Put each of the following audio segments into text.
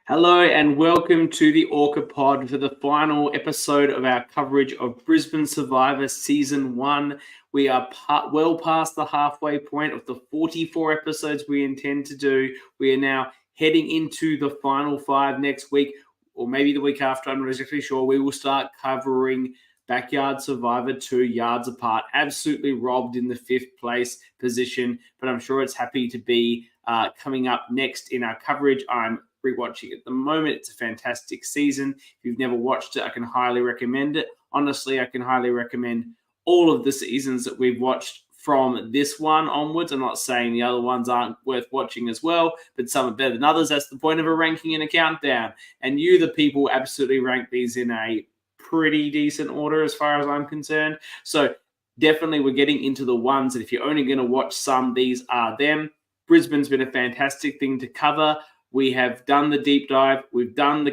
Hello and welcome to the ORCA pod for the final episode of our coverage of Brisbane Survivor Season 1. We are well past the halfway point of the 44 episodes we intend to do. We are now heading into the final 5 next week, or maybe the week after, I'm not exactly sure. We will start covering Backyard Survivor 2 yards apart. Absolutely robbed in the 5th place position, but I'm sure it's happy to be coming up next in our coverage. I'm rewatching at the moment. It's a fantastic season. If you've never watched it, I can highly recommend it. Honestly, I can highly recommend all of the seasons that we've watched from this one onwards. I'm not saying the other ones aren't worth watching as well, but some are better than others. That's the point of a ranking and a countdown. And you, the people, absolutely rank these in a pretty decent order as far as I'm concerned. So definitely we're getting into the ones that if you're only going to watch some, these are them. Brisbane's been a fantastic thing to cover. We have done the deep dive. We've done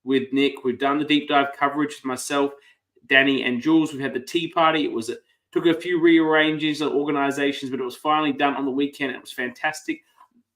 with Nick. We've done the deep dive coverage with myself, Danny, and Jules. We've had the tea party. It took a few rearranges of organizations, but it was finally done on the weekend. It was fantastic.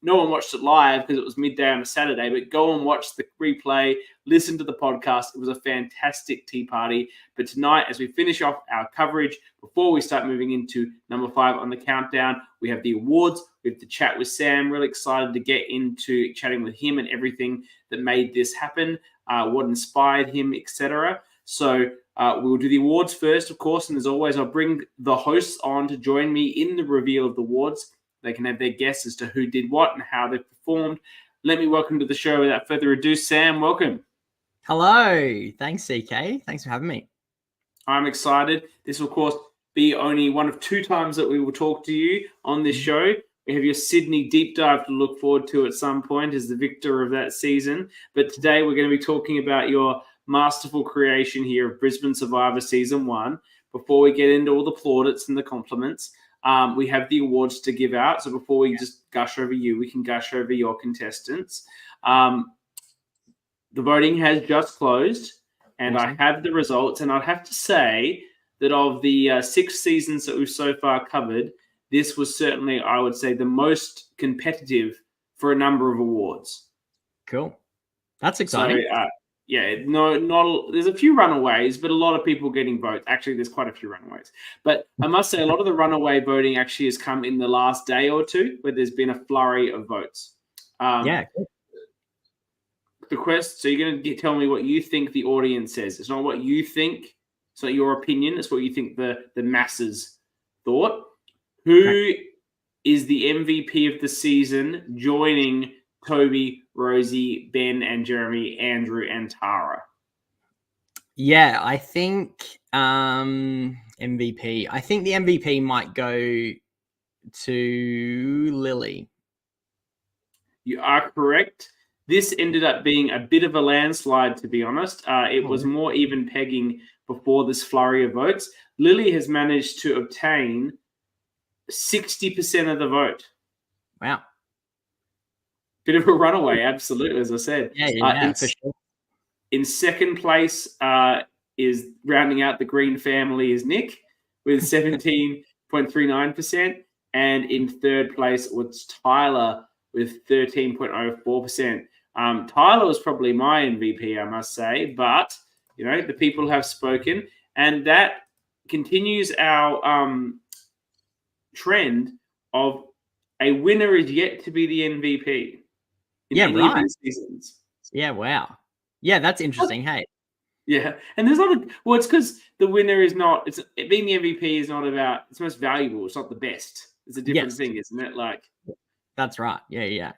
No one watched it live because it was midday on a Saturday, but go and watch the replay, listen to the podcast. It was a fantastic tea party. But tonight, as we finish off our coverage, before we start moving into number 5 on the countdown, we have the awards. We have to chat with Sam. Really excited to get into chatting with him and everything that made this happen, what inspired him, etc. So we'll do the awards first, of course. And as always, I'll bring the hosts on to join me in the reveal of the awards. They can have their guess as to who did what and how they performed. Let me welcome to the show without further ado, Sam. Welcome. Hello. Thanks, CK. Thanks for having me. I'm excited. This will, of course, be only one of 2 times that we will talk to you on this show. We have your Sydney deep dive to look forward to at some point as the victor of that season. But today we're going to be talking about your masterful creation here of Brisbane Survivor Season 1. Before we get into all the plaudits and the compliments, we have the awards to give out. So before we just gush over you, we can gush over your contestants. The voting has just closed, and awesome. I have the results. And I'd have to say that of the 6 seasons that we've so far covered, this was certainly, I would say, the most competitive for a number of awards. Cool. That's exciting. So, there's a few runaways, but a lot of people getting votes. Actually, there's quite a few runaways. But I must say, a lot of the runaway voting actually has come in the last day or two, where there's been a flurry of votes. Cool. So you're going to tell me what you think the audience says. It's not what you think. It's not your opinion. It's what you think the masses thought. Who is the MVP of the season joining Toby, Rosie, Ben, and Jeremy, Andrew, and Tara? Yeah, I think MVP. I think the MVP might go to Lily. You are correct. This ended up being a bit of a landslide, to be honest. It was more even pegging before this flurry of votes. Lily has managed to obtain 60% of the vote. Wow. Bit of a runaway, absolutely, as I said. Yeah, for sure. In second place is rounding out the Green family is Nick with 17.39%. And in third place was Tyler with 13.04%. Tyler was probably my MVP, I must say. But, the people have spoken. And that continues our trend of a winner is yet to be the MVP. Right. Seasons. Yeah, wow. Yeah, that's interesting. Hey. Yeah, and there's not it's because the winner is not. Being the MVP is not about. It's most valuable. It's not the best. It's a different thing, isn't it? That's right. Yeah.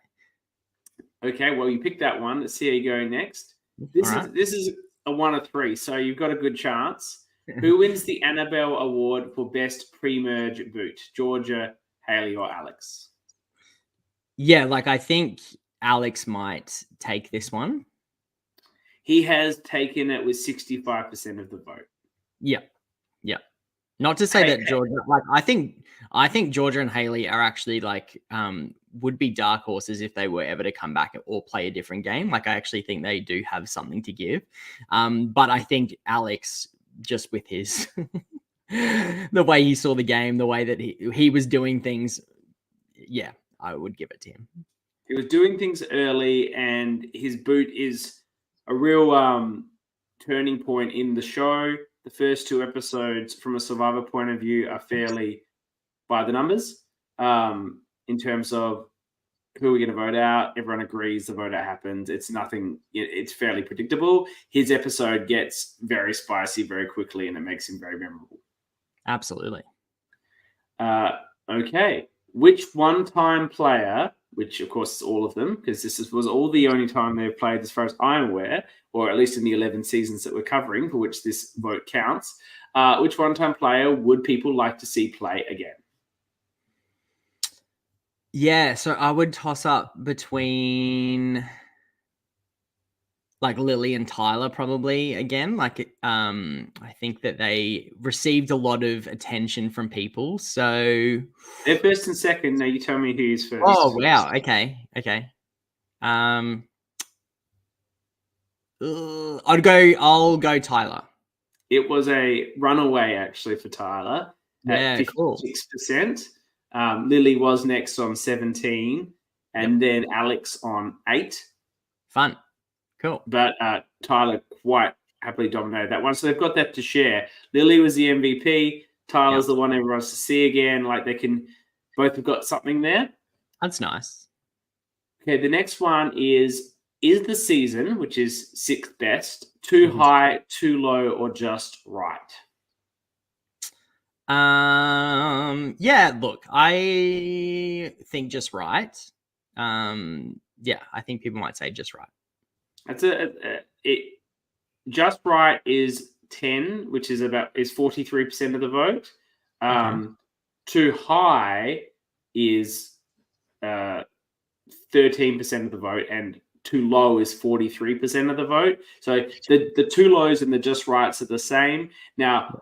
Okay, well, you picked that one. Let's see how you go next. This is a 1 of 3, so you've got a good chance. Who wins the Annabelle Award for Best Pre-Merge Boot? Georgia, Haley, or Alex? Yeah, I think Alex might take this one. He has taken it with 65% of the vote. Yeah. Not to say that Georgia, I think Georgia and Haley are actually would be dark horses if they were ever to come back or play a different game. I actually think they do have something to give. But I think Alex, just with his the way he saw the game, the way that he was doing things, yeah, I would give it to him. He was doing things early, and his boot is a real turning point in the show. The first 2 episodes, from a Survivor point of view, are fairly by the numbers in terms of who we're going to vote out. Everyone agrees the vote out happens. It's nothing. It's fairly predictable. His episode gets very spicy very quickly, and it makes him very memorable. Absolutely. Okay. Which one-time player, which of course is all of them, because was all the only time they've played as far as I'm aware, or at least in the 11 seasons that we're covering, for which this vote counts, which one-time player would people like to see play again? Yeah, so I would toss up between like Lily and Tyler probably again. Like I think that they received a lot of attention from people. So they're first and second. Now you tell me who's first. Oh wow. Okay. I'll go Tyler. It was a runaway actually for Tyler at 56%. Cool. Lily was next on 17, and then Alex on 8. Fun. Cool. But Tyler quite happily dominated that one. So they've got that to share. Lily was the MVP. Tyler's the one everyone wants to see again. Like they can both have got something there. That's nice. Okay, the next one is the season, which is 6th best, too high, too low, or just right? Yeah, look, I think just right. Yeah, I think people might say just right. That's just right is 10, which is 43% of the vote. Too high is 13% of the vote, and too low is 43% of the vote. So the too lows and the just rights are the same. Now,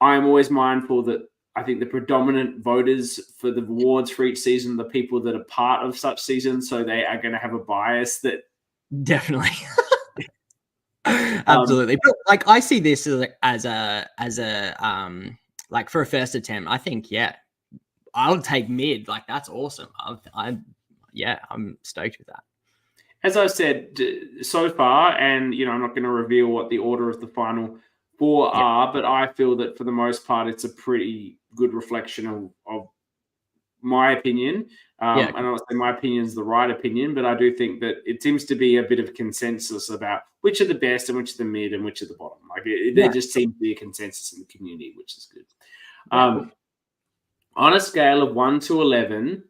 I'm always mindful that I think the predominant voters for the awards for each season are the people that are part of such seasons, so they are going to have a bias that. Definitely. Absolutely. But like I see this as a like for a first attempt, I think, I'll take mid. Like that's awesome. I'm stoked with that. As I said so far, and I'm not going to reveal what the order of the final 4 are, but I feel that for the most part, it's a pretty good reflection of my opinion. I don't say my opinion is the right opinion, but I do think that it seems to be a bit of a consensus about which are the best and which are the mid and which are the bottom. Like there just seems to be a consensus in the community, which is good. On a scale of 1 to 11,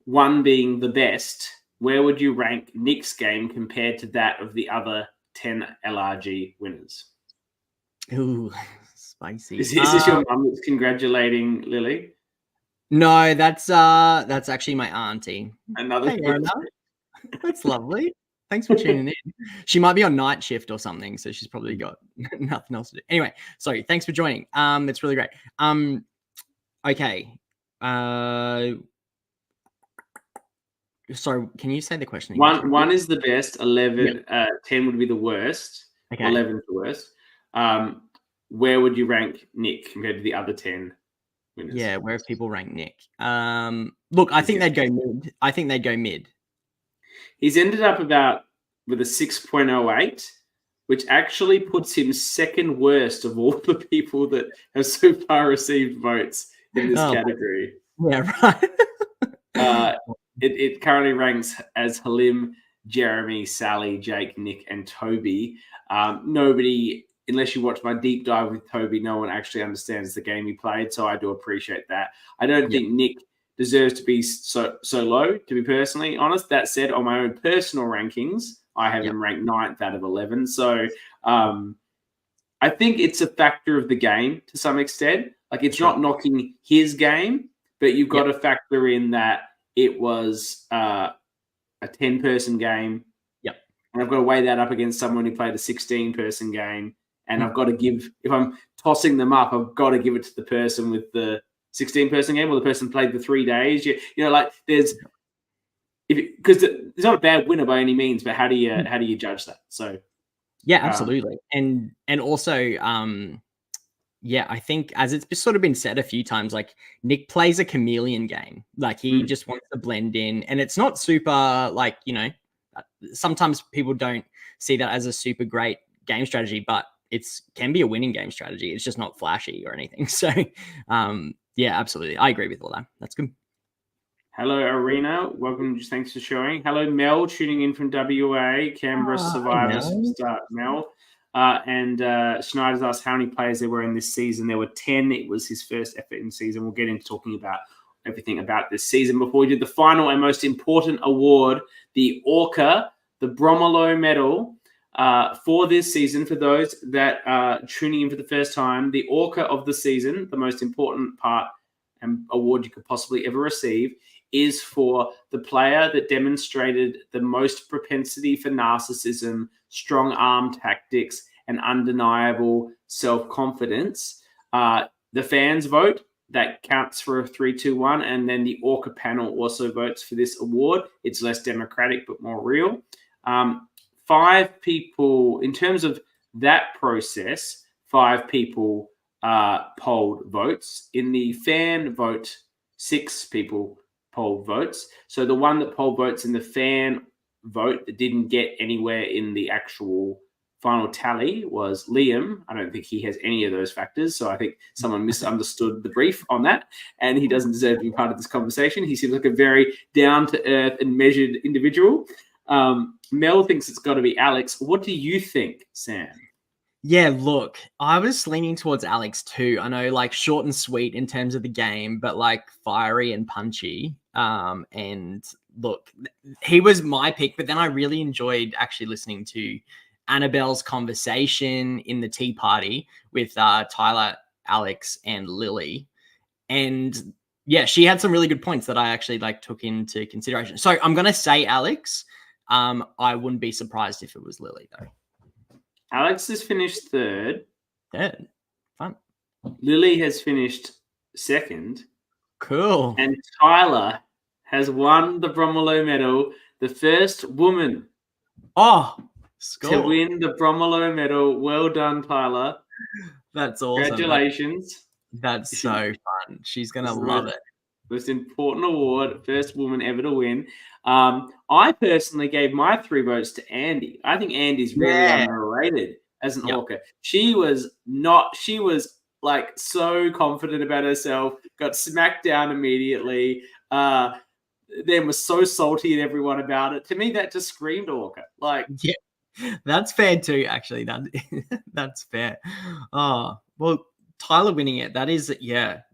1 being the best, where would you rank Nick's game compared to that of the other 10 LRG winners? Ooh, spicy. Is this your mum that's congratulating Lily? No, that's actually my auntie. Another. Hey, that's lovely. Thanks for tuning in. She might be on night shift or something, so she's probably got nothing else to do. Anyway, sorry. Thanks for joining. It's really great. Okay. Sorry, can you say the question again? 1 is the best. 11, 10 would be the worst. Okay. 11 is the worst. Where would you rank Nick compared to the other 10 winners? Yeah, where have people ranked Nick? Look, I think they'd go mid. He's ended up with a 6.08, which actually puts him second worst of all the people that have so far received votes in this category. Yeah, right. It currently ranks as Halim, Jeremy, Sally, Jake, Nick, and Toby. Nobody, unless you watch my deep dive with Toby, no one actually understands the game he played, so I do appreciate that. I don't think Nick deserves to be so low, to be personally honest. That said, on my own personal rankings, I have him ranked 9th out of 11. So I think it's a factor of the game to some extent. Like it's not knocking his game, but you've got to factor in that it was a 10-person game. Yep. And I've got to weigh that up against someone who played a 16-person game. And I've got to give, if I'm tossing them up, I've got to give it to the person with the 16-person game or the person played the 3 days. You know, like there's, because there's not a bad winner by any means, but how do you judge that? So yeah, absolutely. And also yeah, I think as it's sort of been said a few times, like Nick plays a chameleon game. Like he just wants to blend in, and it's not super like, sometimes people don't see that as a super great game strategy, but it's can be a winning game strategy. It's just not flashy or anything. So, yeah, absolutely. I agree with all that. That's good. Hello, Arena. Welcome. Thanks for showing. Hello, Mel, tuning in from WA. Canberra Survivor superstar Mel. And Schneider's asked how many players there were in this season. There were 10. It was his first effort in the season. We'll get into talking about everything about this season. Before we do the final and most important award, the ORCA, the Bromilow Medal, for this season, for those that are tuning in for the first time, the ORCA of the season, the most important part and award you could possibly ever receive, is for the player that demonstrated the most propensity for narcissism, strong arm tactics, and undeniable self-confidence. The fans vote. That counts for a 3-2-1. And then the ORCA panel also votes for this award. It's less democratic, but more real. 5 people, in terms of that process, 5 people polled votes. In the fan vote, 6 people poll votes. So the one that poll votes in the fan vote that didn't get anywhere in the actual final tally was Liam. I don't think he has any of those factors. So I think someone misunderstood the brief on that, and he doesn't deserve to be part of this conversation. He seems like a very down-to-earth and measured individual. Mel thinks it's got to be Alex. What do you think, Sam? Yeah, look, I was leaning towards Alex too. I know, like, short and sweet in terms of the game, but like fiery and punchy. And look, he was my pick, but then I really enjoyed actually listening to Annabelle's conversation in the tea party with Tyler, Alex, and Lily. And yeah, she had some really good points that I actually took into consideration. So I'm going to say Alex. I wouldn't be surprised if it was Lily though. Alex has finished third. Third. Fun. Lily has finished second. Cool. And Tyler has won the Bromilow Medal, the first woman to win the Bromilow Medal. Well done, Tyler. That's awesome. Congratulations. That's so fun. She's going to love it. Most important award, first woman ever to win. I personally gave my 3 votes to Andy. I think Andy's really underrated as an ORCA. She was like so confident about herself, got smacked down immediately, then was so salty at everyone about it. To me, that just screamed ORCA. Yeah, that's fair too, actually. That's fair. Oh, well, Tyler winning it, that is,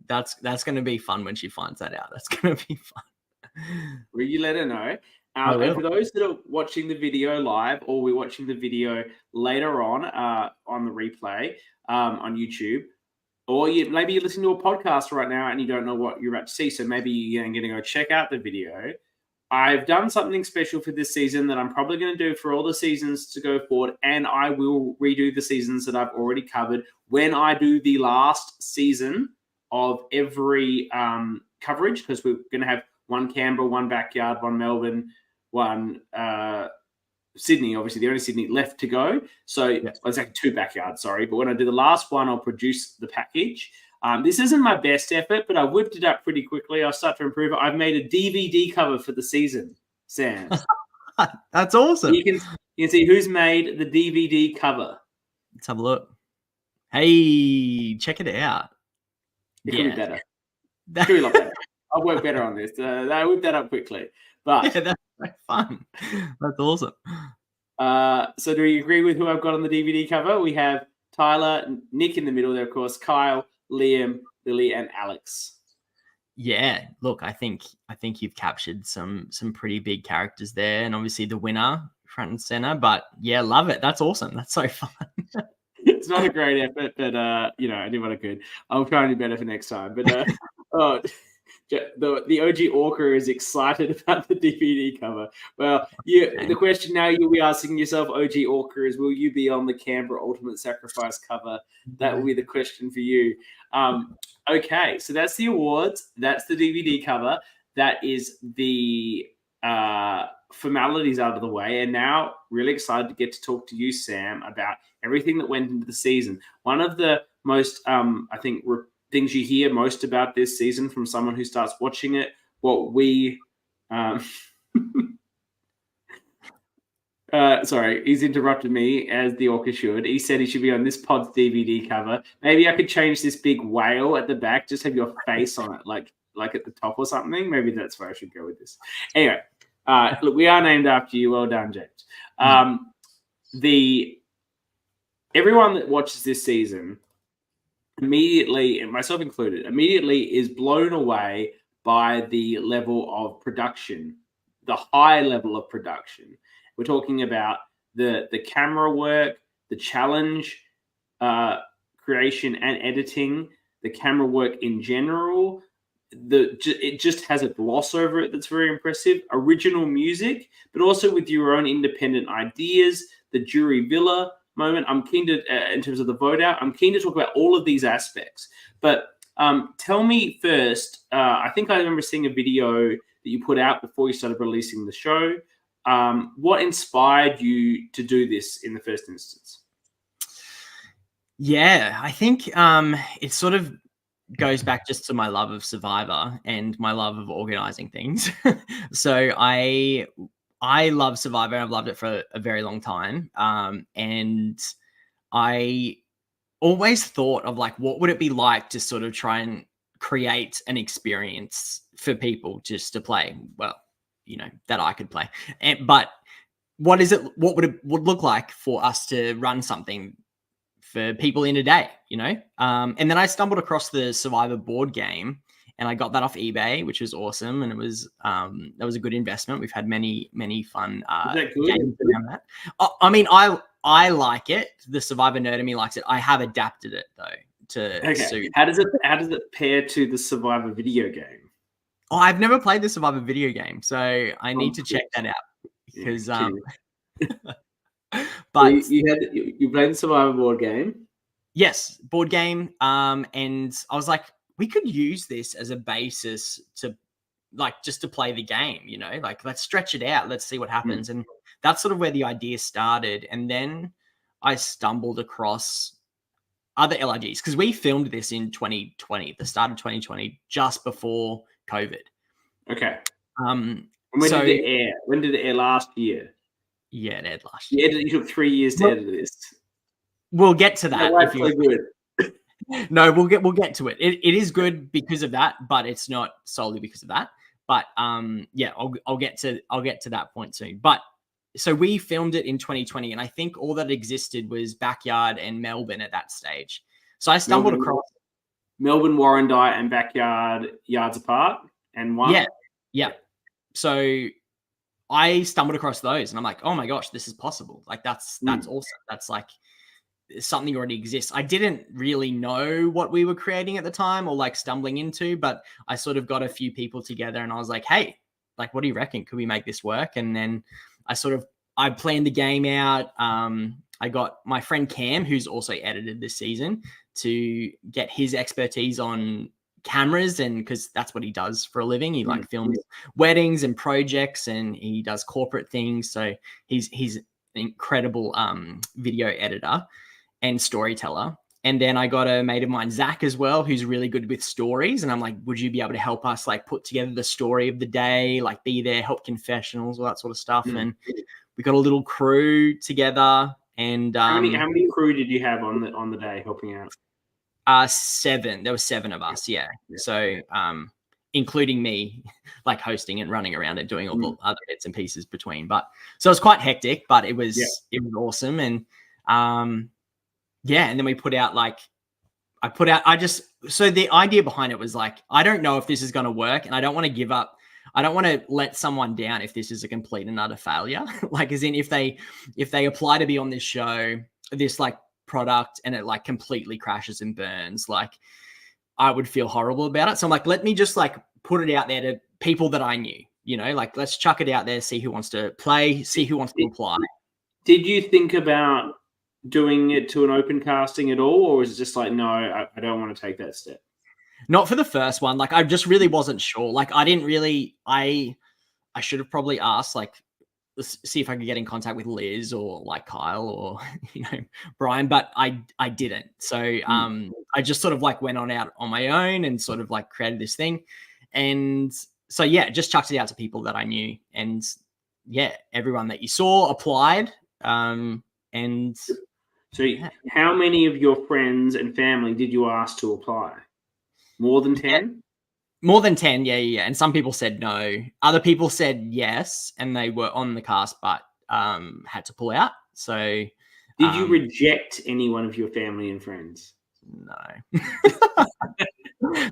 that's going to be fun when she finds that out. That's going to be fun. Will you let her know? And for those that are watching the video live, or we're watching the video later on the replay on YouTube, or maybe you're listening to a podcast right now and you don't know what you're about to see, so maybe you're going to go check out the video. I've done something special for this season that I'm probably going to do for all the seasons to go forward, and I will redo the seasons that I've already covered when I do the last season of every coverage, because we're going to have one Canberra, one backyard, one Melbourne, one Sydney. Obviously, the only Sydney left to go. So it's like 2 backyards, sorry. But when I do the last one, I'll produce the package. This isn't my best effort, but I whipped it up pretty quickly. I'll start to improve it. I've made a DVD cover for the season, Sam. That's awesome. You can see who's made the DVD cover. Let's have a look. Hey, check it out. It could be better. It could be a lot better. I'll work better on this. I whipped that up quickly. But yeah, that's so fun. That's awesome. So do you agree with who I've got on the DVD cover? We have Tyler, Nick in the middle there, of course, Kyle, Liam, Lily, and Alex. Yeah, look, I think you've captured some pretty big characters there, and obviously the winner front and center. But yeah, love it. That's awesome. That's so fun. It's not a great effort, but I did what I could. I'll try and do better for next time. But the OG ORCA is excited about the DVD cover. Well, the question now you'll be asking yourself, OG ORCA, is will you be on the Canberra Ultimate Sacrifice cover? That will be the question for you. Okay, so that's the awards. That's the DVD cover. That is the formalities out of the way. And now really excited to get to talk to you, Sam, about everything that went into the season. One of the most, I think, things you hear most about this season from someone who starts watching it. What we, sorry, he's interrupted me as the Orca should. He said he should be on this pod's DVD cover. Maybe I could change this big whale at the back, just have your face on it, like at the top or something. Maybe that's where I should go with this. Anyway, look, we are named after you. Well done, James. Everyone that watches this season immediately, and myself included, immediately is blown away by the level of production, the high level of production. We're talking about the camera work, the challenge creation and editing, the camera work in general. It just has a gloss over it that's very impressive. Original music, but also with your own independent ideas. The Jury Villa moment. I'm keen to, in terms of the vote out, I'm keen to talk about all of these aspects. But tell me first, I think I remember seeing a video that you put out before you started releasing the show. What inspired you to do this in the first instance? Yeah, I think it sort of goes back just to my love of Survivor and my love of organizing things. So I love Survivor. I've loved it for a very long time. And I always thought of like, what would it be like to sort of try and create an experience for people just to play? Well, that I could play. But what would it look like for us to run something for people in a day, and then I stumbled across the Survivor board game and I got that off eBay, which was awesome. And it was, that was a good investment. We've had many, many fun games around that. I mean, I like it. The Survivor nerd in me likes it. I have adapted it though to suit. How does it pair to the Survivor video game? Oh, I've never played the Survivor video game, so I need to check that out because but so you played the Survivor board game? Yes, board game. And I was like, we could use this as a basis to just to play the game, like let's stretch it out. Let's see what happens. And that's sort of where the idea started. And then I stumbled across other LRGs because we filmed this in 2020, the start of 2020, just before COVID. Okay. And when did it air? When did it air last year? Yeah, it aired last year. You took 3 years to edit this. We'll get to that. Good. No, we'll get to it. It is good because of that, but it's not solely because of that. But yeah, I'll get to that point soon. But so we filmed it in 2020, and I think all that existed was Backyard and Melbourne at that stage. So I stumbled across Melbourne, Warrandyte, and Backyard yards apart, and one. Yeah. So I stumbled across those and I'm like, oh my gosh, this is possible. Like that's awesome. That's like something already exists. I didn't really know what we were creating at the time or like stumbling into, but I sort of got a few people together and I was like, hey, like, what do you reckon? Could we make this work? And then I planned the game out. I got my friend Cam, who's also edited this season, to get his expertise on cameras, and because that's what he does for a living. He films weddings and projects, and he does corporate things. So he's an incredible video editor and storyteller. And then I got a mate of mine, Zach, as well, who's really good with stories. And I'm like, would you be able to help us like put together the story of the day, like be there, help confessionals, all that sort of stuff. And we got a little crew together. And how many crew did you have on the day helping out? 7. There were 7 of us. Yeah. So including me, like hosting and running around and doing all the other bits and pieces between. But so it was quite hectic, but it was awesome. And and then we put out so the idea behind it was like, I don't know if this is going to work, and I don't want to give up. I don't want to let someone down if this is a complete and utter failure. Like, as in if they apply to be on this show, this like product, and it like completely crashes and burns, like I would feel horrible about it. So I'm like, let me just like put it out there to people that I knew, like let's chuck it out there, see who wants to play, see who wants to apply. Did you think about doing it to an open casting at all, or was it just like, no, I don't want to take that step? Not for the first one. Like, I just really wasn't sure. Like, I didn't really, I should have probably asked like see if I could get in contact with Liz or like Kyle or Brian, but I didn't. So I just sort of like went on out on my own and sort of like created this thing. And so just chucked it out to people that I knew, and everyone that you saw applied. And so how many of your friends and family did you ask to apply? More than 10? More than 10, yeah. And some people said no. Other people said yes, and they were on the cast, but had to pull out. So, did you reject any one of your family and friends? No.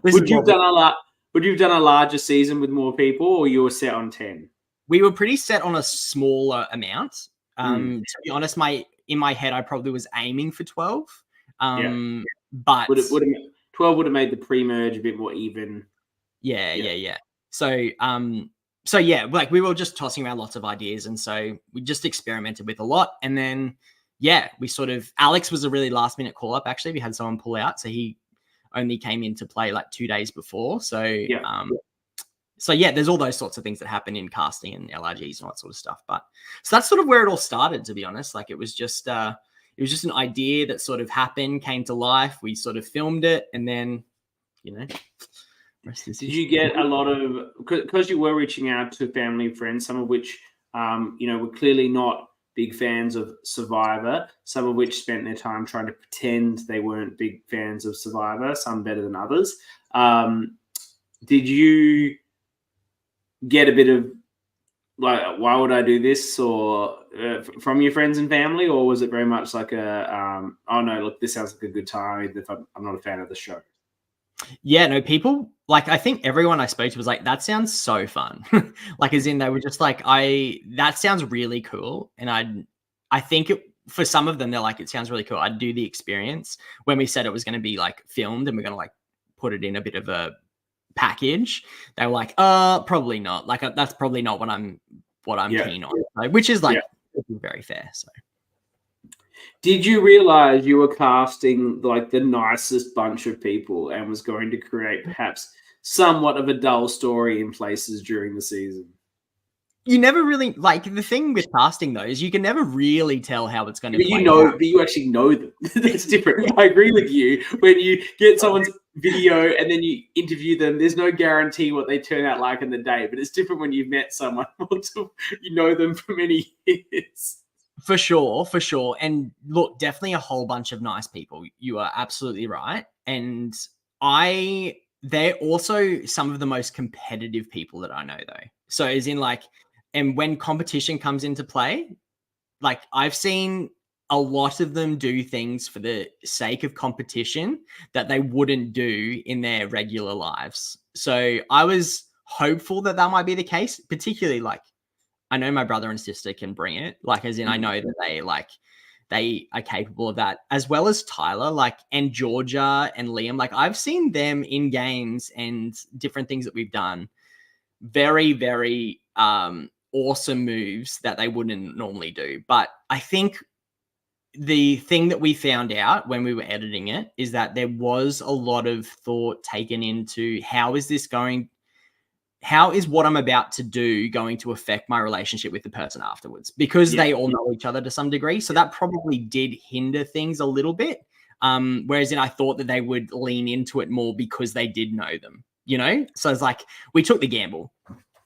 Would you have done a larger season with more people, or you were set on 10? We were pretty set on a smaller amount. To be honest, in my head, I probably was aiming for 12. But 12 would have made the pre-merge a bit more even. Yeah. So like we were just tossing around lots of ideas, and so we just experimented with a lot. And then we sort of, Alex was a really last minute call up. Actually, we had someone pull out, so he only came into play like 2 days before. So there's all those sorts of things that happen in casting and LRGs and all that sort of stuff. But so that's sort of where it all started, to be honest. Like it was just an idea that sort of happened, came to life. We sort of filmed it, and then did you get a lot of, because you were reaching out to family and friends, some of which were clearly not big fans of Survivor, some of which spent their time trying to pretend they weren't big fans of Survivor, some better than others. Did you get a bit of like, why would I do this, or from your friends and family, or was it very much like oh no, look, this sounds like a good time if I'm not a fan of the show? Yeah, no, people, like, I think everyone I spoke to was like, that sounds so fun. Like, as in, they were just like, that sounds really cool. And I think for some of them, they're like, it sounds really cool. I'd do the experience. When we said it was going to be like filmed and we're going to like put it in a bit of a package, they were like, probably not. Like, that's probably not what I'm keen on. Like, which is like very fair. So. Did you realize you were casting like the nicest bunch of people and was going to create perhaps somewhat of a dull story in places during the season? You never really, like, the thing with casting though is you can never really tell how it's going to play out. But you actually know them. That's different. I agree with you. When you get someone's video and then you interview them, there's no guarantee what they turn out like in the day, but it's different when you've met someone, you know them for many years. For sure. And look, definitely a whole bunch of nice people. You are absolutely right. And they're also some of the most competitive people that I know though. So as in like, and when competition comes into play, like I've seen a lot of them do things for the sake of competition that they wouldn't do in their regular lives. So I was hopeful that might be the case, particularly like, I know my brother and sister can bring it, like, as in I know that they are capable of that, as well as Tyler, like, and Georgia and Liam. Like, I've seen them in games and different things that we've done. Very, very awesome moves that they wouldn't normally do. But I think the thing that we found out when we were editing it is that there was a lot of thought taken into how is what I'm about to do going to affect my relationship with the person afterwards? Because they all know each other to some degree. So that probably did hinder things a little bit. Whereas I thought that they would lean into it more because they did know them, So it's like, we took the gamble.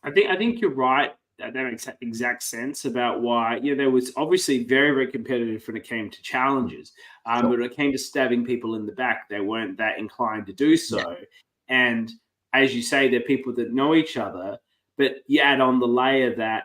I think you're right. That makes exact sense about why, there was obviously very, very competitive when it came to challenges. But when it came to stabbing people in the back, they weren't that inclined to do so. Yeah. And as you say, they're people that know each other, but you add on the layer that,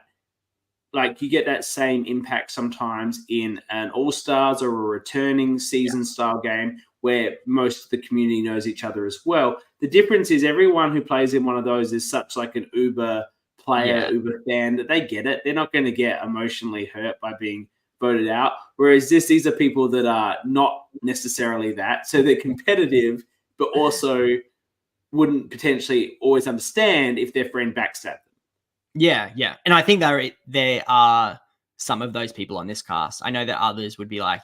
like, you get that same impact sometimes in an All-Stars or a returning season-style game where most of the community knows each other as well. The difference is everyone who plays in one of those is such like an Uber player, Uber fan, that they get it. They're not going to get emotionally hurt by being voted out, whereas these are people that are not necessarily that. So they're competitive, but also wouldn't potentially always understand if their friend backstabbed them. Yeah. And I think there are some of those people on this cast. I know that others would be like,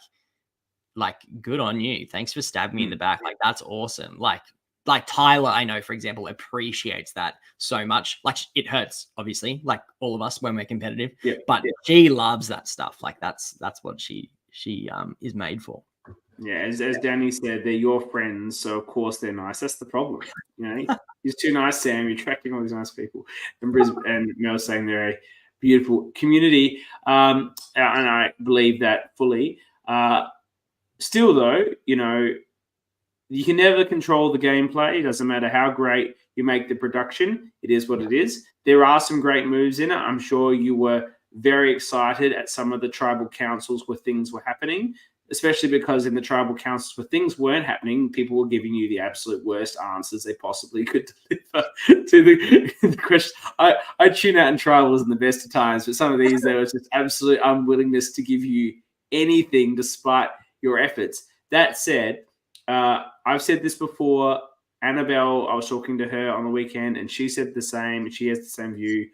good on you. Thanks for stabbing me in the back. Like, that's awesome. Like, like Tyler, I know, for example, appreciates that so much. Like it hurts, obviously, like all of us when we're competitive, but she loves that stuff. Like that's what she is made for. Yeah, as Danny said, they're your friends, so of course they're nice. That's the problem. You know, he's too nice, Sam. You're attracting all these nice people. And Brisbane and Mel's saying they're a beautiful community. And I believe that fully. Still, though, you know, you can never control the gameplay. It doesn't matter how great you make the production. It is what it is. There are some great moves in it. I'm sure you were very excited at some of the tribal councils where things were happening, especially because in the tribal councils where things weren't happening, people were giving you the absolute worst answers they possibly could deliver to the question. I tune out in tribal wasn't the best of times, but some of these, there was just absolute unwillingness to give you anything despite your efforts. That said, I've said this before. Annabelle, I was talking to her on the weekend, and she said the same. She has the same view.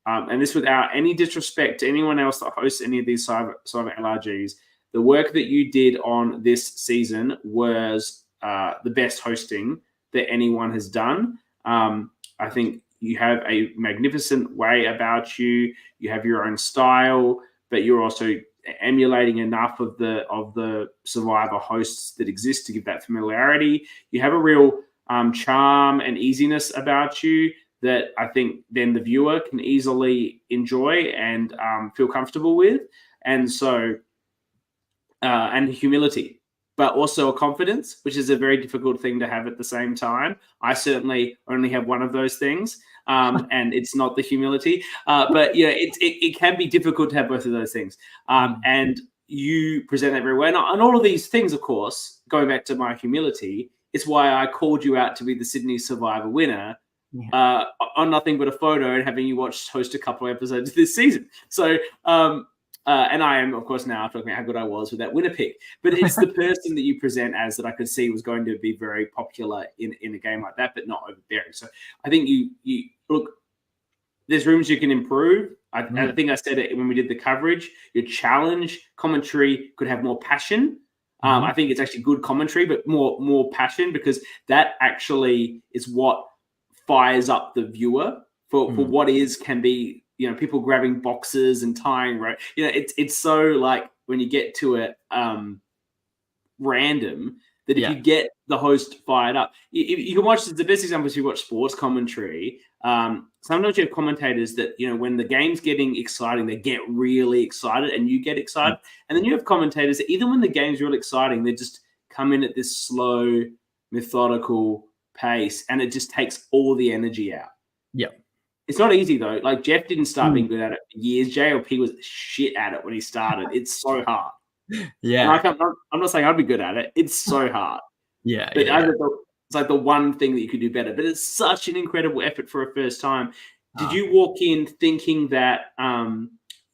And this without any disrespect to anyone else that hosts any of these cyber LRGs. The work that you did on this season was the best hosting that anyone has done. I think you have a magnificent way about you. You have your own style, but you're also emulating enough of the Survivor hosts that exist to give that familiarity. You have a real charm and easiness about you that I think then the viewer can easily enjoy and feel comfortable with. And so, and humility, but also a confidence, which is a very difficult thing to have at the same time. I certainly only have one of those things, and it's not the humility. But yeah, it can be difficult to have both of those things. And you present that very well. And all of these things, of course, going back to my humility, it's why I called you out to be the Sydney Survivor winner. On nothing but a photo and having you host a couple of episodes this season. So, and I am, of course, now talking about how good I was with that winner pick. But it's the person that you present as that I could see was going to be very popular in a game like that, but not overbearing. So I think you look, there's rooms you can improve. I think I said it when we did the coverage. Your challenge commentary could have more passion. I think it's actually good commentary, but more passion, because that actually is what fires up the viewer for what can be, you know, people grabbing boxes and tying, right? You know, it's so like when you get to it random that if you get the host fired up, you can watch the best example is you watch sports commentary. Sometimes you have commentators that, you know, when the game's getting exciting, they get really excited and you get excited. And then you have commentators that even when the game's really exciting, they just come in at this slow, methodical pace, and it just takes all the energy out. It's not easy though. Like Jeff didn't start being good at it for years. JLP was shit at it when he started. It's so hard. Like, I'm not saying I'd be good at it. It's so hard. But it's like the one thing that you could do better. But it's such an incredible effort for a first time. Did you walk in thinking that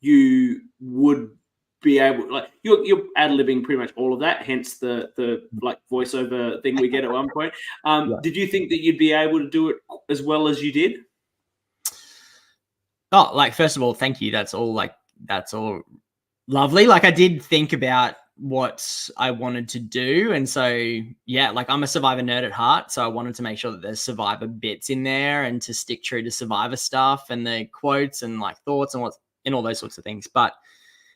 you would be able, like, you're ad-libbing pretty much all of that, hence the like voiceover thing we get at one point. Did you think that you'd be able to do it as well as you did? Oh, like, first of all, thank you. That's all lovely. Like, I did think about what I wanted to do. And so, yeah, like, I'm a Survivor nerd at heart. So I wanted to make sure that there's Survivor bits in there and to stick true to Survivor stuff and the quotes and like thoughts and all those sorts of things. But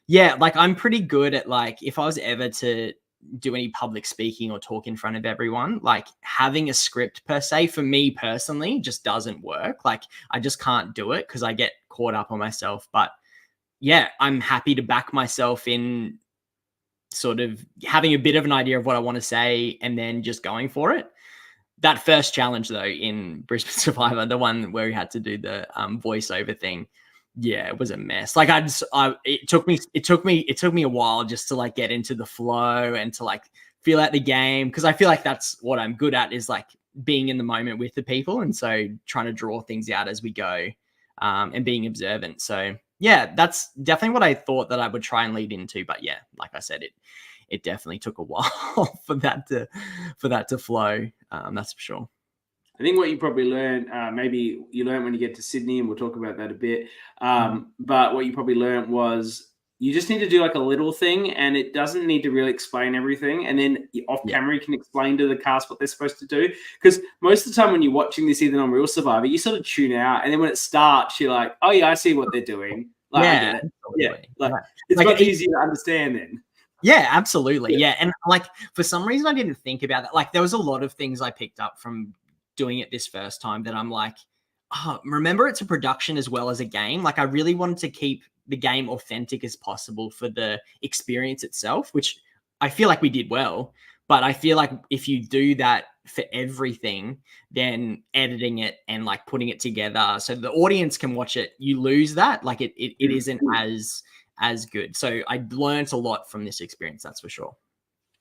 yeah, like, I'm pretty good at, like, if I was ever to do any public speaking or talk in front of everyone, like, having a script per se for me personally just doesn't work. Like, I just can't do it because I get caught up on myself. But yeah, I'm happy to back myself in sort of having a bit of an idea of what I want to say and then just going for it. That first challenge though in Brisbane Survivor, the one where we had to do the voiceover thing, yeah, it was a mess. Like, it took me a while just to like get into the flow and to like feel out the game, because I feel like that's what I'm good at, is like being in the moment with the people, and so trying to draw things out as we go, and being observant. So yeah, that's definitely what I thought that I would try and lead into. But yeah, like I said, it definitely took a while for that to flow. That's for sure. I think what you probably learned, maybe you learned when you get to Sydney, and we'll talk about that a bit. But what you probably learned was you just need to do like a little thing, and it doesn't need to really explain everything. And then off camera, you can explain to the cast what they're supposed to do. Because most of the time when you're watching this, even on Real Survivor, you sort of tune out, and then when it starts, you're like, oh yeah, I see what they're doing. Like, I get it. Yeah, like it's much easier to understand then. Yeah, absolutely. Yeah. And like for some reason I didn't think about that. Like there was a lot of things I picked up from doing it this first time that I'm like, oh, remember it's a production as well as a game. Like I really wanted to keep the game authentic as possible for the experience itself, which I feel like we did well. But I feel like if you do that for everything, then editing it and like putting it together so the audience can watch it, you lose that. Like it isn't as good. So I learned a lot from this experience, that's for sure.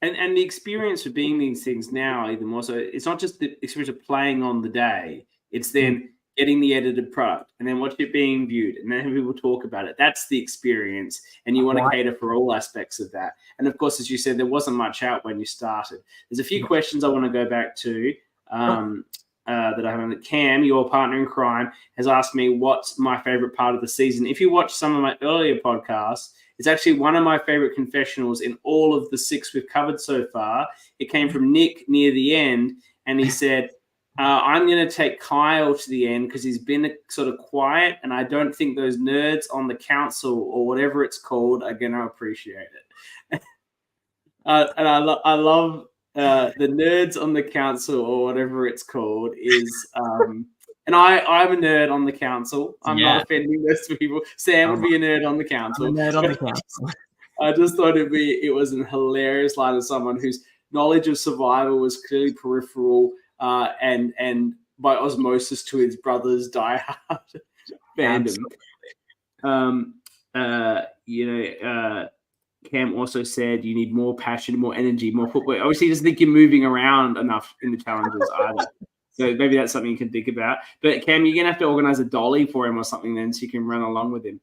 And the experience of being these things now, even more so, it's not just the experience of playing on the day, it's then getting the edited product and then watch it being viewed and then have people talk about it. That's the experience, and you want to cater for all aspects of that. And of course, as you said, there wasn't much out when you started. There's a few questions I want to go back to that I haven't. Cam, your partner in crime, has asked me what's my favorite part of the season. If you watch some of my earlier podcasts, it's actually one of my favorite confessionals in all of the 6 we've covered so far. It came from Nick near the end, and he said, I'm going to take Kyle to the end because he's been sort of quiet, and I don't think those nerds on the council or whatever it's called are going to appreciate it. And I love the nerds on the council or whatever it's called is and I'm a nerd on the council. I'm not offending those people. Sam would be a nerd on the council. I'm a nerd on the council. I just thought it was a hilarious line of someone whose knowledge of Survivor was clearly peripheral and by osmosis to his brother's diehard fandom. Cam also said you need more passion, more energy, more football. Obviously, he doesn't think you're moving around enough in the challenges either. So maybe that's something you can think about. But Cam, you're going to have to organize a dolly for him or something then so you can run along with him.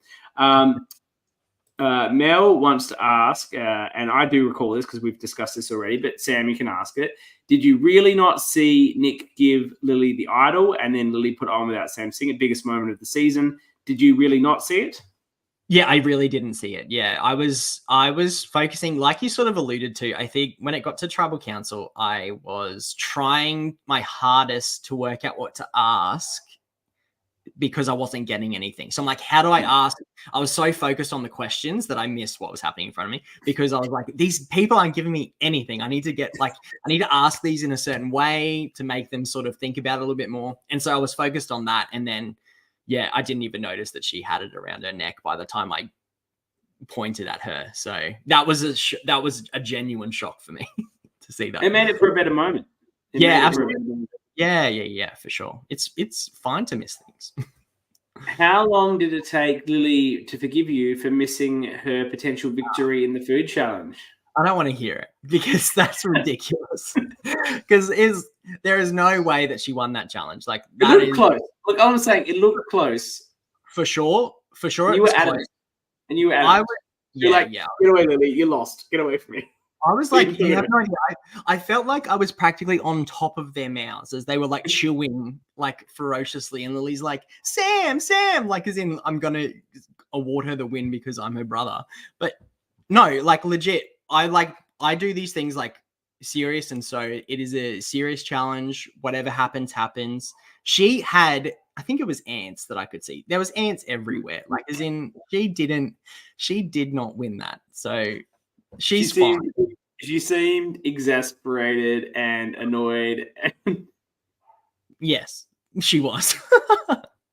Mel wants to ask, and I do recall this because we've discussed this already, but Sam, you can ask it. Did you really not see Nick give Lily the idol and then Lily put on without Sam singing? Biggest moment of the season. Did you really not see it? Yeah, I really didn't see it. Yeah, I was focusing, like you sort of alluded to. I think when it got to Tribal Council, I was trying my hardest to work out what to ask because I wasn't getting anything. So I'm like, how do I ask? I was so focused on the questions that I missed what was happening in front of me because I was like, these people aren't giving me anything. I need to ask these in a certain way to make them sort of think about it a little bit more. And so I was focused on that. And then, yeah, I didn't even notice that she had it around her neck by the time I pointed at her. So that was a genuine shock for me to see that. It made it for a better moment. Yeah, absolutely. Yeah, for sure. It's fine to miss things. How long did it take Lily to forgive you for missing her potential victory in the food challenge? I don't want to hear it because that's ridiculous. Because there is no way that she won that challenge. Like that it looked close. Look, I'm saying it looked close. For sure. And you were adamant. And you were adamant. You're like, get away, Lily. You lost. Get away from me. I was like, you have no idea. I felt like I was practically on top of their mouths as they were like chewing like ferociously. And Lily's like, Sam, like as in I'm going to award her the win because I'm her brother. But no, like legit, I do these things like serious. And so it is a serious challenge. Whatever happens. She had, I think it was ants that I could see. There was ants everywhere. Like as in she did not win that. So she's fine. She seemed exasperated and annoyed. Yes, she was.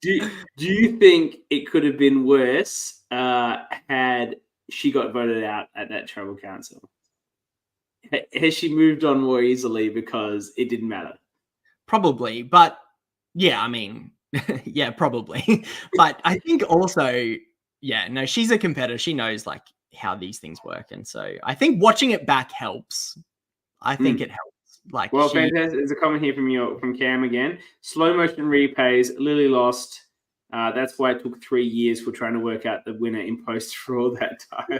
Do you think it could have been worse had she got voted out at that Tribal Council? Has she moved on more easily because it didn't matter? Probably, but yeah, I mean, yeah, probably. But I think also, yeah, no, she's a competitor. She knows like how these things work, and so I think watching it back helps. I think it helps. Like, fantastic. There's a comment here from Cam again. Slow motion replays. Lily lost. That's why it took 3 years for trying to work out the winner in post for all that time.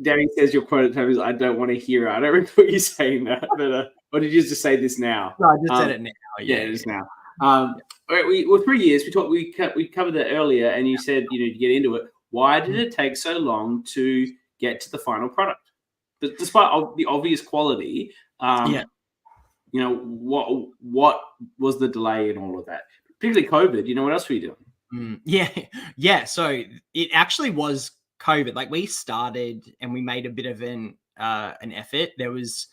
Danny says your quote at times is, "I don't want to hear it." I don't recall you saying that, but or did you just say this now? No, I just said it now. Yeah, it is now. All right, 3 years. We 3 years. We covered that earlier, and you said to get into it. Why did it take so long to get to the final product? Despite the obvious quality, you know, what was the delay in all of that? Particularly COVID. You know, what else were you doing? Yeah. So it actually was COVID. Like we started and we made a bit of an effort. There was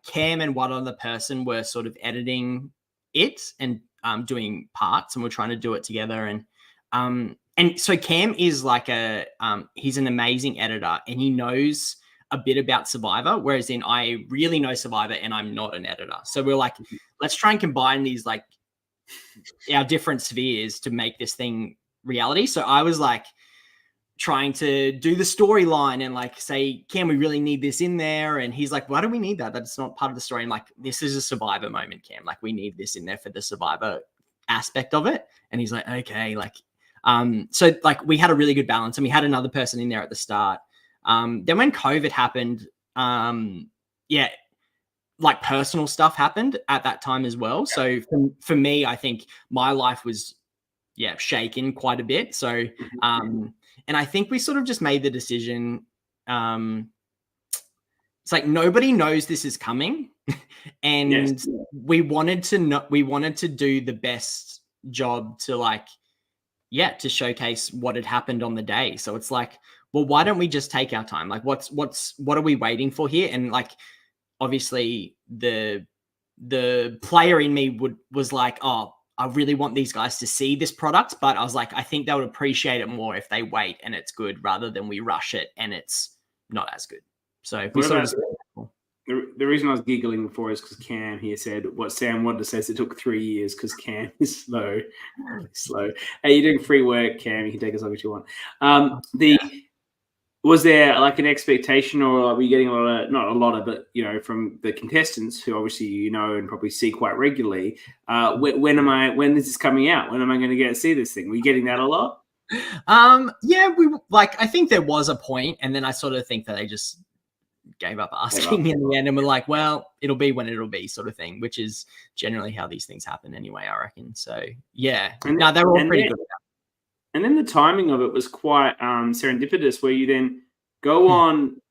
Cam and one other person were sort of editing it and doing parts, and we're trying to do it together. And so Cam is like he's an amazing editor, and he knows a bit about Survivor, whereas I really know Survivor and I'm not an editor. So we're like, let's try and combine these like our different spheres to make this thing reality. So I was like trying to do the storyline and like say, Cam, we really need this in there. And he's like, why do we need that? That's not part of the story. And like, this is a Survivor moment, Cam. Like we need this in there for the Survivor aspect of it. And he's like, okay, like, so like we had a really good balance, and we had another person in there at the start. Then when COVID happened, like personal stuff happened at that time as well. So for me, I think my life was, shaken quite a bit. So, and I think we sort of just made the decision. It's like, nobody knows this is coming. And we wanted to do the best job to like, to showcase what had happened on the day. So it's like, well, why don't we just take our time? Like, what are we waiting for here? And like, obviously the player in me was like, oh, I really want these guys to see this product, but I was like, I think they would appreciate it more if they wait and it's good rather than we rush it and it's not as good. So we sort of the reason I was giggling before is because Cam here said what Sam wanted to say is it took 3 years because Cam is slow. Hey, you're doing free work, Cam. You can take as long as you want. Was there like an expectation, or are we getting not a lot of, but you know, from the contestants who obviously you know and probably see quite regularly? When is this coming out? When am I going to get to see this thing? Were you getting that a lot? We like. I think there was a point, and then I sort of think that they just gave up asking in the end, and we're like, well, it'll be when it'll be, sort of thing, which is generally how these things happen anyway, I reckon. So yeah, no, they were all pretty good. And then the timing of it was quite serendipitous, where you then go on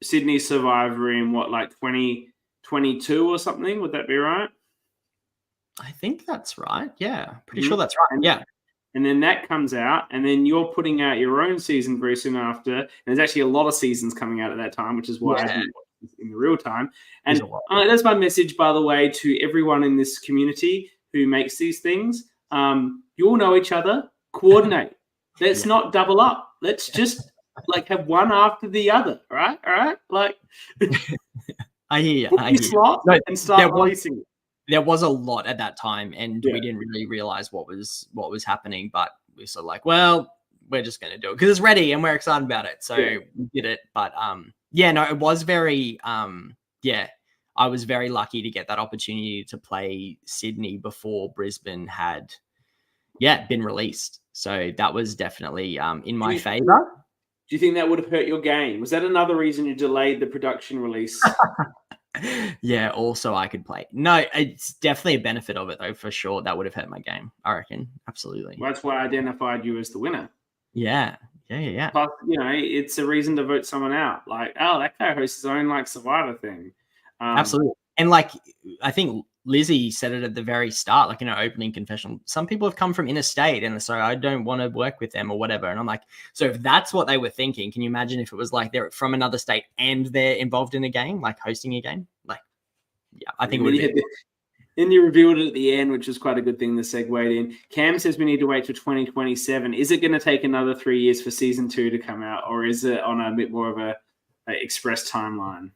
Sydney Survivor in like 2022 or something. Would that be right? I think that's right. Yeah, pretty sure that's right. And then that comes out, and then you're putting out your own season very soon after. And there's actually a lot of seasons coming out at that time, which is why I didn't watch this in the real time. And that's my message, by the way, to everyone in this community who makes these things. You all know each other. Coordinate. Let's not double up. Let's just like have one after the other. All right. Like, I hear you. And start releasing it. There was a lot at that time, and we didn't really realize what was happening. But we sort of like, well, we're just going to do it because it's ready and we're excited about it. So we did it. But it was very I was very lucky to get that opportunity to play Sydney before Brisbane had been released. So that was definitely in my favor. Do you think that would have hurt your game? Was that another reason you delayed the production release? Also I could play. No, it's definitely a benefit of it though, for sure. That would have hurt my game, I reckon. Absolutely. Well, that's why I identified you as the winner. Yeah. Plus, you know, it's a reason to vote someone out. Like, oh, that guy hosts his own like Survivor thing. Absolutely. And like, I think Lizzie said it at the very start, like in her opening confession, some people have come from interstate and so I don't want to work with them or whatever. And I'm like, so if that's what they were thinking, can you imagine if it was like they're from another state and they're involved in a game, like hosting a game? Like, I think it would be. Then you revealed it at the end, which was quite a good thing to segue in. Cam says we need to wait till 2027. Is it going to take another 3 years for season 2 to come out, or is it on a bit more of a express timeline?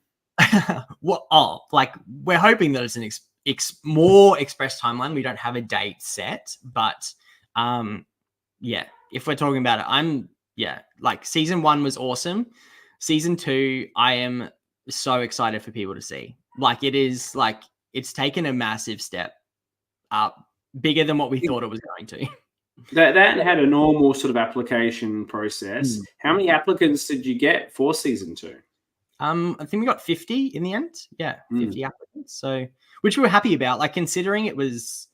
Like we're hoping that it's an more express timeline. We don't have a date set, but if we're talking about it, like season 1 was awesome. Season 2, I am so excited for people to see. Like it is like it's taken a massive step up, bigger than what we thought it was going to. That had a normal sort of application process. How many applicants did you get for season 2? I think we got 50 in the end. 50 applicants. So, which we were happy about, like considering it was,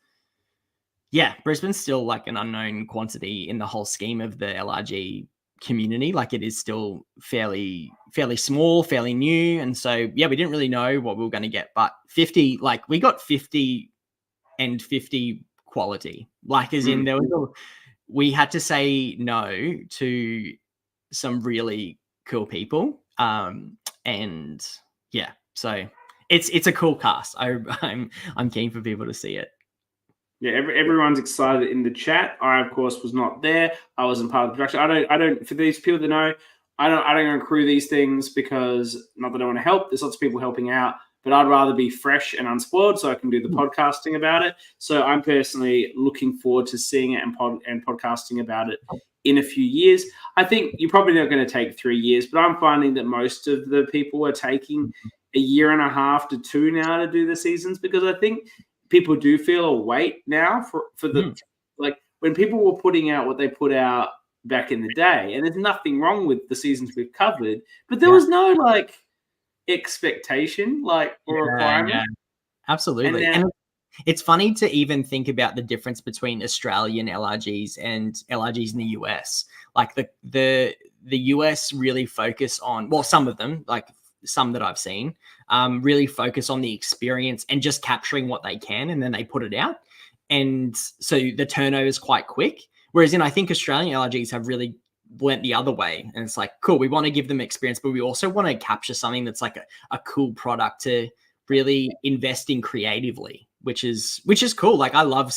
Brisbane's still like an unknown quantity in the whole scheme of the LRG community. Like it is still fairly small, fairly new. And so, yeah, we didn't really know what we were going to get, but 50, like we got 50 and 50 quality, like as in we had to say no to some really cool people. And yeah, so it's a cool cast. I'm keen for people to see it. Yeah, everyone's excited in the chat. I, of course, was not there. I wasn't part of the production. I don't. For these people that know, I don't accrue these things because not that I want to help. There's lots of people helping out, but I'd rather be fresh and unspoiled so I can do the podcasting about it. So I'm personally looking forward to seeing it and podcasting about it in a few years. I think you're probably not going to take 3 years, but I'm finding that most of the people are taking a year and a half to 2 now to do the seasons, because I think people do feel a weight now for the like when people were putting out what they put out back in the day, and there's nothing wrong with the seasons we've covered, but there was no like expectation or requirement. Yeah. Absolutely. And it's funny to even think about the difference between Australian LRGs and LRGs in the US. Like the US really focus on, well, some of them, like some that I've seen, really focus on the experience and just capturing what they can, and then they put it out. And so the turnover is quite quick. Whereas I think Australian LRGs have really went the other way. And it's like, cool, we want to give them experience, but we also want to capture something that's like a cool product to really invest in creatively, which is cool. Like I love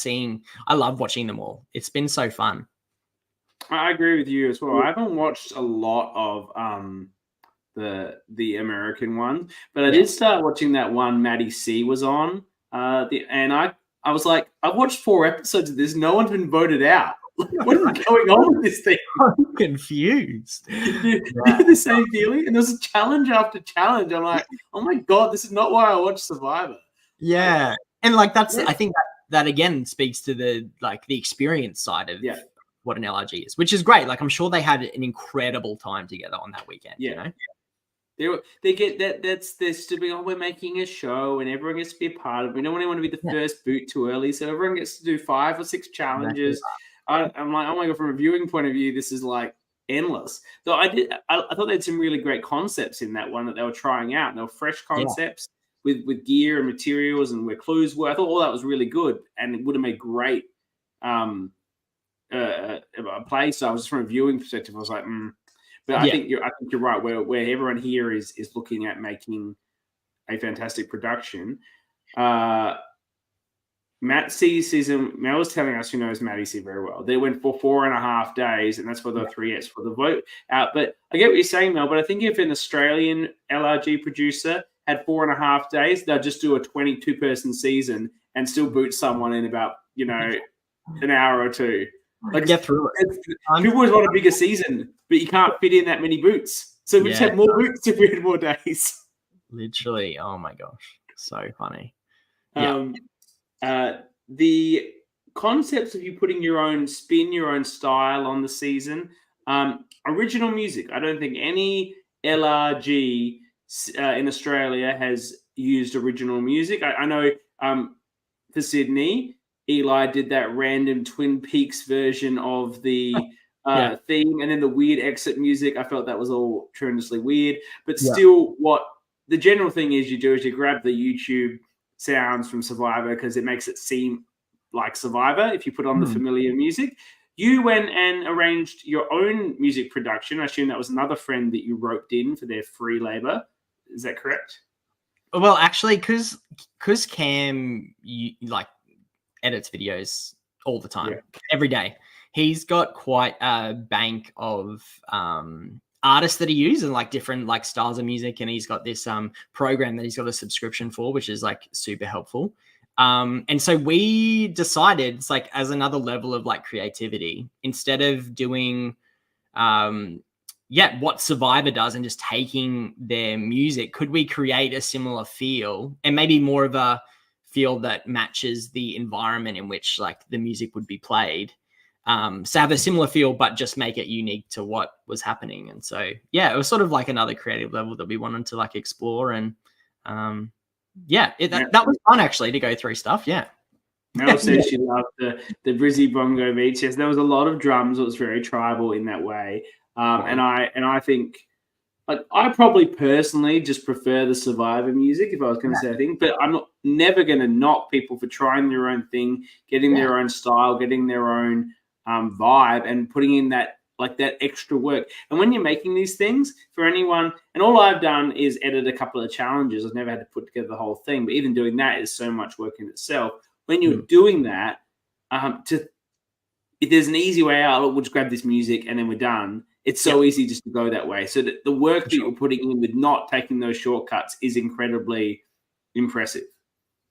watching them all. It's been so fun. I agree with you as well. I haven't watched a lot of the American one, but I did start watching that one Maddie C was on. And I was like, I've watched 4 episodes of this. No one's been voted out. What is going on with this thing? I'm confused. You had the same feeling, and there was a challenge after challenge. I'm like, oh my God, this is not why I watch Survivor. Yeah, and like that's I think that again speaks to the experience side of what an LRG is, which is great. Like I'm sure they had an incredible time together on that weekend. Yeah. You know? They get that. That's to be. Oh, we're making a show, and everyone gets to be a part of it. We don't want to be the first boot too early, so everyone gets to do 5 or 6 challenges. I'm like, oh my God! From a viewing point of view, this is like endless. So I thought they had some really great concepts in that one that they were trying out. And they were fresh concepts with gear and materials and where clues were. I thought all that was really good, and it would have made great play. So I was just from a viewing perspective, I was like, But I think you're right. Where everyone here is looking at making a fantastic production. Matt C's season. Mel was telling us, who knows Matty C very well. They went for 4.5 days, and that's for the 3S for the vote out. But I get what you're saying, Mel. But I think if an Australian LRG producer had 4.5 days, they'll just do a 22-person season and still boot someone in about an hour or 2. Like get through it. People always want a bigger season, but you can't fit in that many boots. So we just had more boots if we had more days. Literally, oh my gosh, so funny. The concepts of you putting your own spin, your own style on the season, original music. I don't think any LRG in Australia has used original music. I know for Sydney, Eli did that random Twin Peaks version of the theme, and then the weird exit music. I felt that was all tremendously weird, but still, what the general thing is you do is you grab the YouTube sounds from Survivor because it makes it seem like Survivor if you put on the familiar music. You went and arranged your own music production. I assume that was another friend that you roped in for their free labor. Is that correct? Well, actually, because Cam edits videos all the time, every day. He's got quite a bank of artists that he uses and different styles of music, and he's got this program that he's got a subscription for, which is super helpful. And so we decided it's as another level of creativity, instead of doing what Survivor does and just taking their music, could we create a similar feel and maybe more of a feel that matches the environment in which the music would be played, so have a similar feel but just make it unique to what was happening. And so it was sort of another creative level that we wanted to explore. And that was fun actually to go through stuff. Mel says she loved the Brizzy Bongo beats. Yes, there was a lot of drums. It was very tribal in that way. And I think, like, I probably personally just prefer the Survivor music if I was going to say a thing, but I'm never going to knock people for trying their own thing, getting their own style, getting their own vibe, and putting in that extra work. And when you're making these things for anyone, and all I've done is edit a couple of challenges. I've never had to put together the whole thing, but even doing that is so much work in itself. When you're doing that, if there's an easy way out, we'll just grab this music and then we're done. It's so easy just to go that way. So that the work that you're putting in with not taking those shortcuts is incredibly impressive.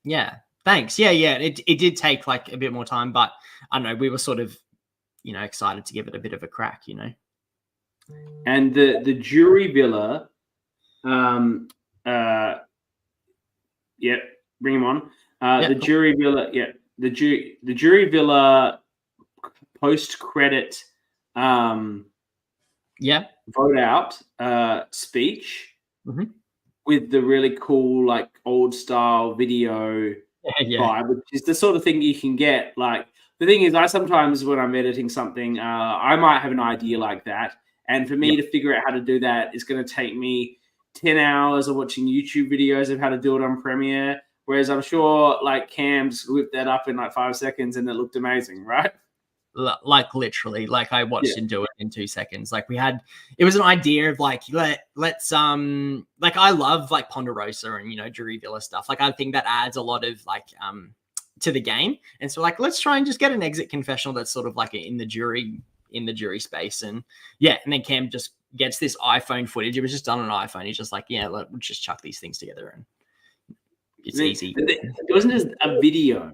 Yeah, thanks. Yeah. It did take like a bit more time, but I don't know, we were sort of, excited to give it a bit of a crack, And the jury villa, bring him on. The jury villa, the jury villa post-credit vote out speech with the really cool, like, old style video vibe, which is the sort of thing you can get. Like, the thing is, I sometimes, when I'm editing something, I might have an idea like that, and for me to figure out how to do that is going to take me 10 hours of watching YouTube videos of how to do it on Premiere, whereas I'm sure, like, Cam just whipped that up in like 5 seconds and it looked amazing, right? Like, literally, like, I watched him do it in 2 seconds. Like, it was an idea of like, let's like, I love like Ponderosa and jury villa stuff. Like, I think that adds a lot of like to the game, and so, like, let's try and just get an exit confessional that's sort of like in the jury space. And then Cam just gets this iPhone footage. It was just done on an iPhone. He's just like, let's just chuck these things together, and it's easy. It wasn't just a video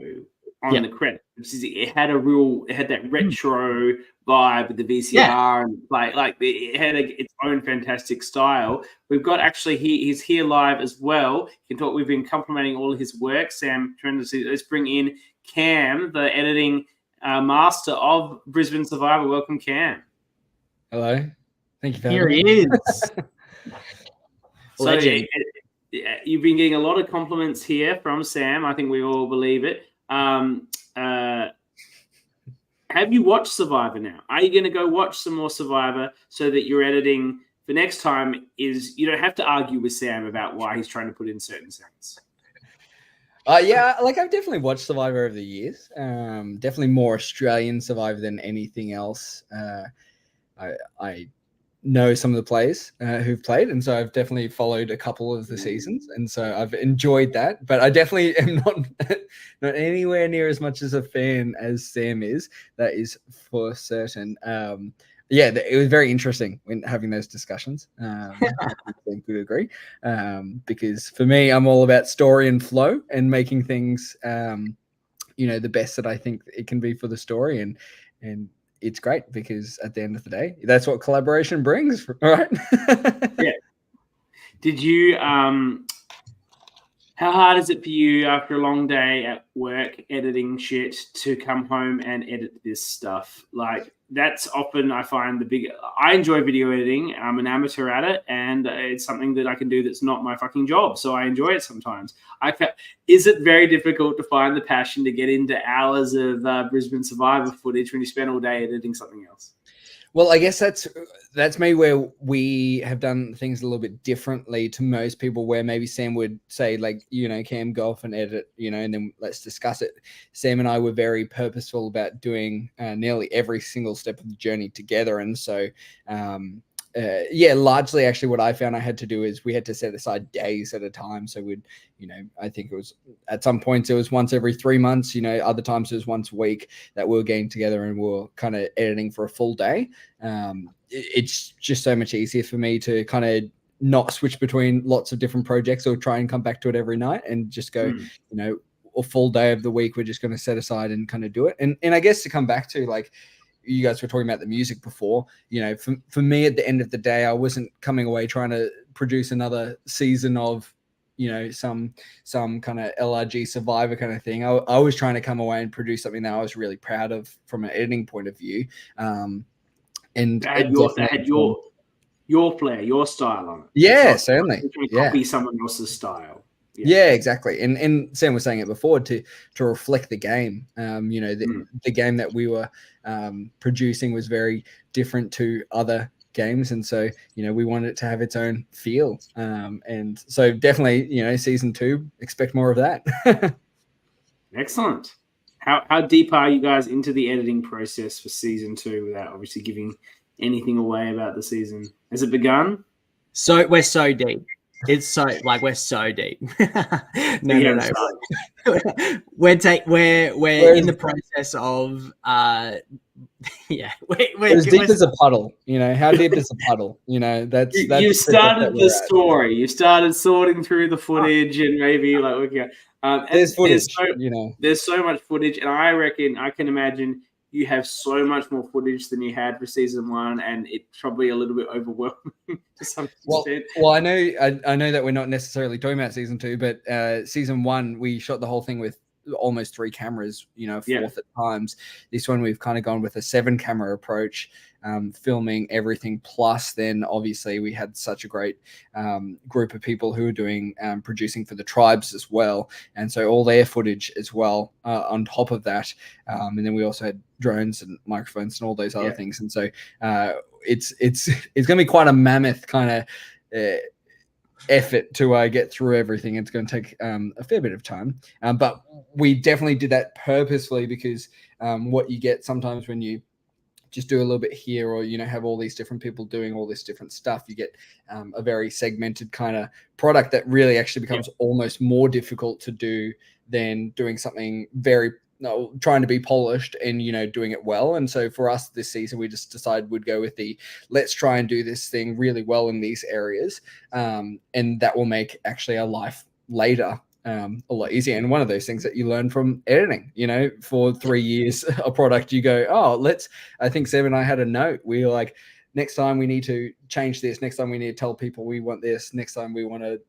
on the credit. It had that retro vibe with the VCR and like it had its own fantastic style. We've got, actually, he's here live as well. You can talk. We've been complimenting all of his work. Sam, tremendously. Let's bring in Cam, the editing master of Brisbane Survivor. Welcome, Cam. Hello. Thank you for having me. Here he is. So you've been getting a lot of compliments here from Sam. I think we all believe it. Have you watched Survivor now? Are you going to go watch some more Survivor so that your editing for next time is, you don't have to argue with Sam about why he's trying to put in certain scenes? Like, I've definitely watched Survivor over the years. Definitely more Australian Survivor than anything else. I know some of the players who've played, and so I've definitely followed a couple of the seasons, and so I've enjoyed that. But I definitely am not anywhere near as much as a fan as Sam is. That is for certain. It was very interesting when having those discussions. I think we agree, because for me, I'm all about story and flow and making things, the best that I think it can be for the story, and it's great because at the end of the day, that's what collaboration brings, right? Did you, how hard is it for you after a long day at work editing shit to come home and edit this stuff? Like, that's often, I find, I enjoy video editing. I'm an amateur at it, and it's something that I can do that's not my fucking job. So I enjoy it sometimes. Is it very difficult to find the passion to get into hours of Brisbane Survivor footage when you spend all day editing something else? Well, I guess that's maybe where we have done things a little bit differently to most people, where maybe Sam would say, like, Cam, go off and edit, and then let's discuss it. Sam and I were very purposeful about doing nearly every single step of the journey together. And so, largely actually what I found I had to do is we had to set aside days at a time. So I think it was, at some points it was once every 3 months, other times it was once a week that we were getting together and we were kind of editing for a full day. It's just so much easier for me to kind of not switch between lots of different projects or try and come back to it every night and just go, a full day of the week, we're just going to set aside and kind of do it. And I guess to come back to, like, you guys were talking about the music before, for me, at the end of the day, I wasn't coming away trying to produce another season of, some kind of LRG Survivor kind of thing. I was trying to come away and produce something that I was really proud of from an editing point of view. And that had your flair, your style on it. Yeah, certainly. Copy someone else's style. Yeah, exactly. And Sam was saying it before, to reflect the game. The game that we were producing was very different to other games, and so we want it to have its own feel. And so definitely, season 2, expect more of that. Excellent. How deep are you guys into the editing process for season 2 without obviously giving anything away about the season? Has it begun? So we're so deep. It's so we're so deep. No. We're in the process of we're as deep as a puddle. How deep is a puddle? That's you started the story. You started sorting through the footage and maybe looking at. There's footage. There's so much footage, and I can imagine you have so much more footage than you had for season 1, and it's probably a little bit overwhelming to some extent. Well, I know that we're not necessarily talking about season 2, but season 1 we shot the whole thing with almost 3 cameras, fourth at times. This one we've kind of gone with a 7-camera approach, filming everything. Plus, then obviously we had such a great group of people who are doing producing for the tribes as well, and so all their footage as well on top of that. And then we also had drones and microphones and all those other things, and so it's going to be quite a mammoth kind of effort to get through everything. It's going to take a fair bit of time, but we definitely did that purposefully, because what you get sometimes when you just do a little bit here, or have all these different people doing all this different stuff, you get a very segmented kind of product that really actually becomes almost more difficult to do than doing something very trying to be polished and doing it well. And so for us this season, we just decided we'd go with let's try and do this thing really well in these areas, and that will make actually our life later a lot easier. And one of those things that you learn from editing, for 3 years a product, you go, I think Seb and I had a note. We were like, next time we need to change this. Next time we need to tell people we want this. Next time we want to,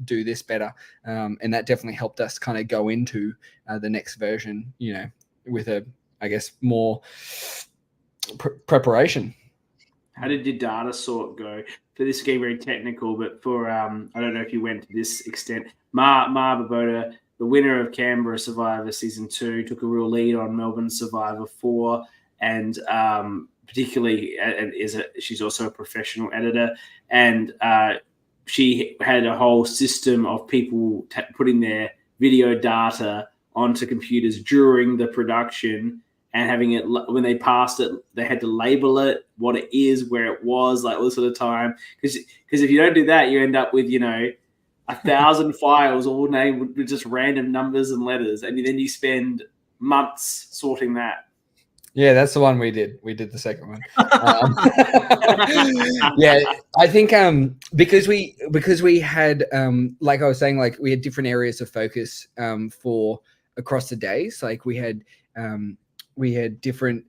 do this better. And that definitely helped us kind of go into the next version, with I guess, more preparation. How did your data sort go? For this game, very technical, but for, I don't know if you went to this extent. Ma Baboda, the winner of Canberra Survivor Season 2, took a real lead on Melbourne Survivor 4, and particularly, she's also a professional editor, and she had a whole system of people putting their video data onto computers during the production, and having it, when they passed it, they had to label it, what it is, where it was, all this sort of time. Because if you don't do that, you end up with 1,000 files all named with just random numbers and letters, and then you spend months sorting that. Yeah, that's the one we did. We did the second one. Yeah, I think because we had like I was saying, we had different areas of focus for across the days. We had different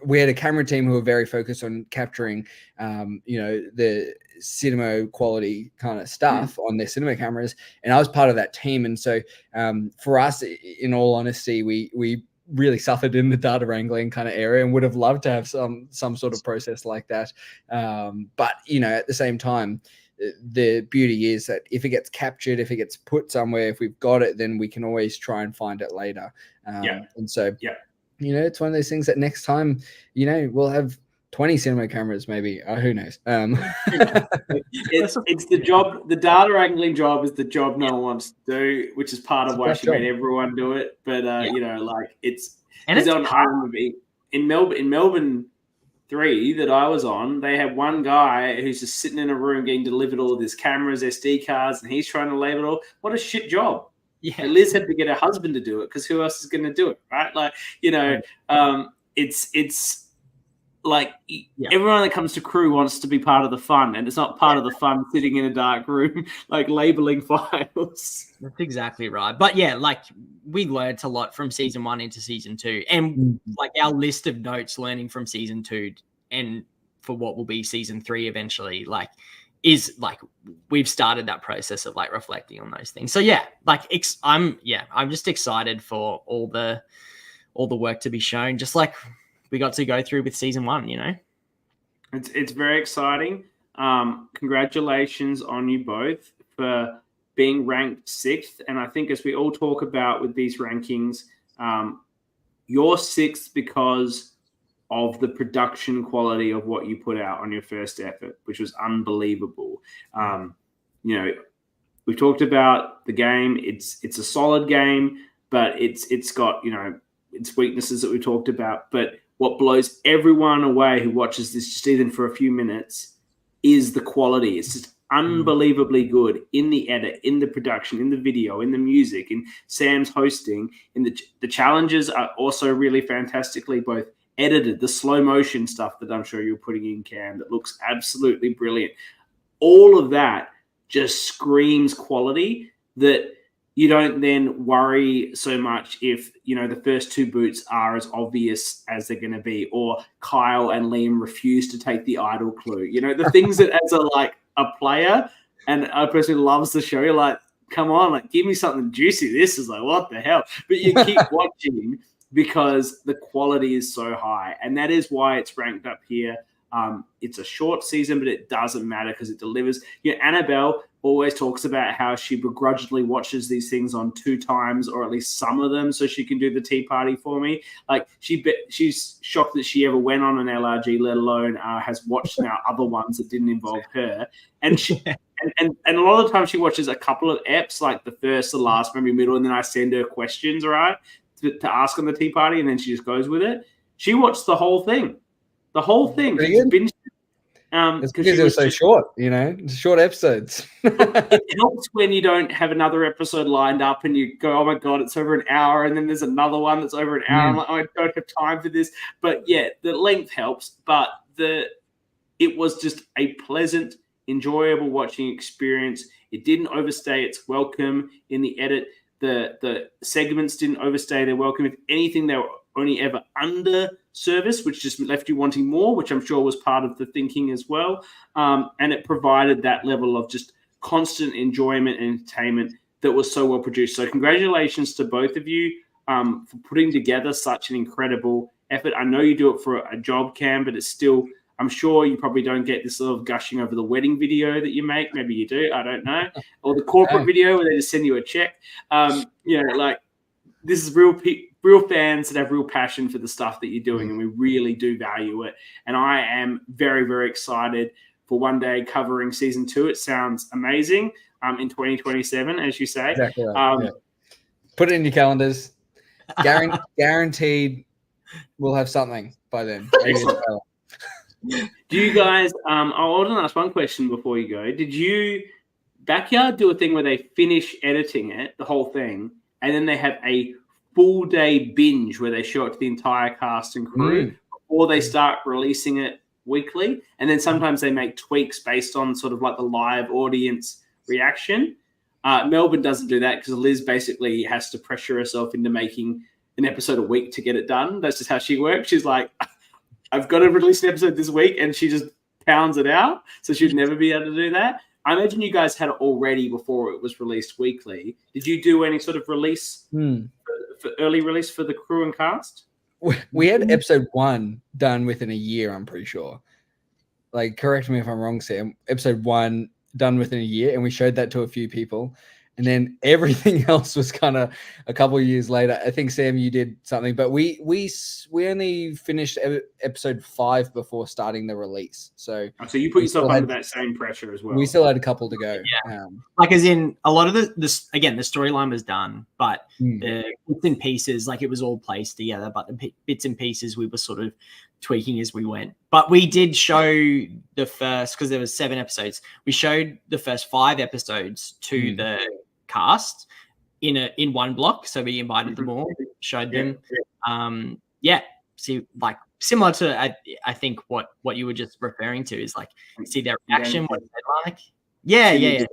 we had a camera team who were very focused on capturing the cinema quality kind of stuff on their cinema cameras, and I was part of that team. And so for us, in all honesty, we really suffered in the data wrangling kind of area, and would have loved to have some sort of process like that. But at the same time, the beauty is that if it gets captured, if it gets put somewhere, if we've got it, then we can always try and find it later. And so it's one of those things that next time we'll have 20 cinema cameras, maybe. Who knows? It's the job. The data wrangling job is the job no one wants to do, which is part of why she made everyone do it. But it's in Melbourne 3 that I was on, they had one guy who's just sitting in a room getting delivered all of his cameras, SD cards, and he's trying to label it all. What a shit job. Yeah. And Liz had to get her husband to do it, because who else is going to do it, right? It's everyone that comes to crew wants to be part of the fun, and it's not part of the fun sitting in a dark room labeling files. That's exactly right. But we learned a lot from season 1 into season 2, and our list of notes learning from season 2 and for what will be season 3 eventually is we've started that process of reflecting on those things. So I'm just excited for all the work to be shown, just like we got to go through with season 1. It's very exciting. Congratulations on you both for being ranked 6th. And I think, as we all talk about with these rankings, you're 6th because of the production quality of what you put out on your first effort, which was unbelievable. We talked about the game. It's a solid game, but it's got, its weaknesses that we talked about. But what blows everyone away who watches this, just even for a few minutes, is the quality. It's just unbelievably good in the edit, in the production, in the video, in the music, in Sam's hosting. In the challenges are also really fantastically both edited. The slow motion stuff that I'm sure you're putting in, Cam, that looks absolutely brilliant. All of that just screams quality that you don't then worry so much if, the first two boots are as obvious as they're going to be, or Kyle and Liam refuse to take the idol clue. The things that as a player and a person who loves the show, you're like, come on, give me something juicy. This is what the hell? But you keep watching because the quality is so high. And that is why it's ranked up here. It's a short season, but it doesn't matter because it delivers. Annabelle always talks about how she begrudgingly watches these things on 2 times, or at least some of them, so she can do the tea party for me. She's shocked that she ever went on an LRG, let alone has watched now other ones that didn't involve her. And she and a lot of the time she watches a couple of eps, like the first, the last, maybe middle, and then I send her questions, right, to ask on the tea party, and then she just goes with it. She watched the whole thing. The whole thing. It's because it was so short, short episodes. It helps when you don't have another episode lined up and you go, oh my God, it's over an hour. And then there's another one that's over an hour. I'm like, oh, I don't have time for this. But yeah, the length helps. But it was just a pleasant, enjoyable watching experience. It didn't overstay its welcome in the edit. The segments didn't overstay their welcome. If anything, they were only ever under service, which just left you wanting more, which I'm sure was part of the thinking as well. And it provided that level of just constant enjoyment and entertainment that was so well produced. So congratulations to both of you for putting together such an incredible effort. I know you do it for a job, Cam, but it's still, I'm sure you probably don't get this sort of gushing over the wedding video that you make. Maybe you do, I don't know. Or the corporate video where they just send you a check. This is real fans that have real passion for the stuff that you're doing, and we really do value it. And I am very, very excited for one day covering season 2. It sounds amazing in 2027, as you say. Exactly right. Put it in your calendars. Guaranteed we'll have something by then. Do you guys, I want to ask one question before you go. Did you, Backyard, do a thing where they finish editing it, the whole thing, and then they have a full day binge where they show it to the entire cast and crew before they start releasing it weekly? And then sometimes they make tweaks based on sort of the live audience reaction. Melbourne doesn't do that because Liz basically has to pressure herself into making an episode a week to get it done. That's just how she works. She's like, I've got to release an episode this week, and she just pounds it out. So she'd never be able to do that. I imagine you guys had it already before it was released weekly. Did you do any sort of release, for early release for the crew and cast? We had episode 1 done within a year, I'm pretty sure. Correct me if I'm wrong, Sam. Episode 1 done within a year, and we showed that to a few people. And then everything else was kind of a couple of years later. I think, Sam, you did something, but we only finished episode 5 before starting the release. So you put yourself under that same pressure as well. We still had a couple to go. Yeah. As in a lot of the storyline was done, but the bits and pieces, it was all placed together, but the bits and pieces we were sort of tweaking as we went. But we did show the first, because there was 7 episodes, we showed the first 5 episodes to the cast in one block. So we invited them all, showed them. See, similar to I think what you were just referring to is see their reaction, what they're like. Season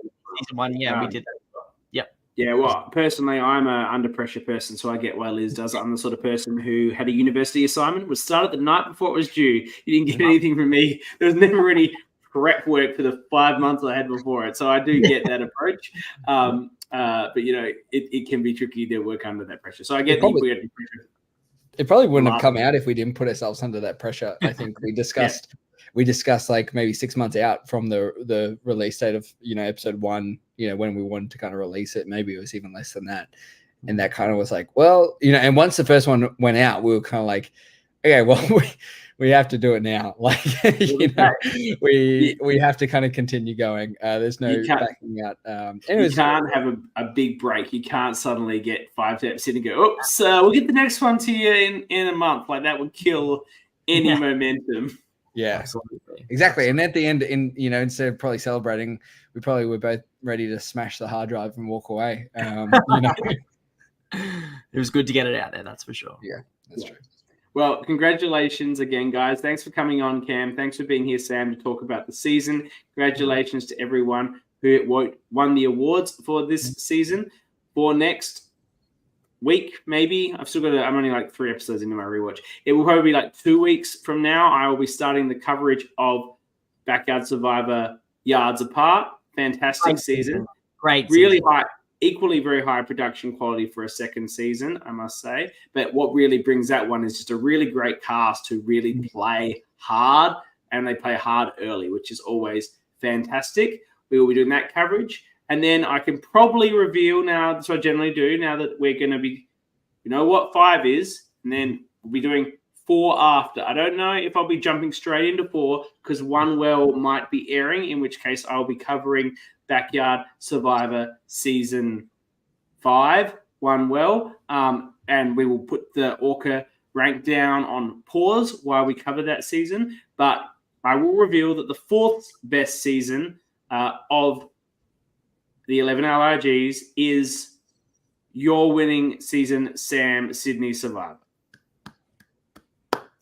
1, we did that. Yeah, well, personally, I'm a under pressure person, so I get why Liz does it. I'm the sort of person who had a university assignment, was started the night before it was due. You didn't get anything from me. There was never any prep work for the 5 months I had before it. So I do get that approach. But it can be tricky to work under that pressure. So I get that we had pressure. It probably wouldn't have come out if we didn't put ourselves under that pressure. I think we discussed maybe 6 months out from the release date of episode 1, when we wanted to kind of release it. Maybe it was even less than that. And that kind of was and once the first one went out, we were kind of Okay, well, we have to do it now. Like, we have to kind of continue going. There's no backing out. You can't have a big break. You can't suddenly get 5 steps in and go, oops, we'll get the next one to you in a month. Like, that would kill any momentum. Yeah, absolutely. Exactly. And at the end, instead of probably celebrating, we probably were both ready to smash the hard drive and walk away. It was good to get it out there, that's for sure. Yeah, that's true. Well, congratulations again, guys. Thanks for coming on, Cam. Thanks for being here, Sam, to talk about the season. Congratulations to everyone who won the awards for this season. For next week, maybe. I'm only like 3 episodes into my rewatch. It will probably be like 2 weeks from now. I will be starting the coverage of Backyard Survivor Yards Apart. Fantastic season. Great. Really high. Equally very high production quality for a second season, I must say. But what really brings that one is just a really great cast who really play hard, and they play hard early, which is always fantastic. We will be doing that coverage. And then I can probably reveal now, that's what I generally do, now that we're going to be, you know what 5 is, and then we'll be doing 4 after. I don't know if I'll be jumping straight into 4 because One Well might be airing, in which case I'll be covering Backyard Survivor Season 5, One Well, and we will put the ORCA rank down on pause while we cover that season. But I will reveal that the 4th best season of the 11 LRGs is your winning season, Sam, Sydney Survivor.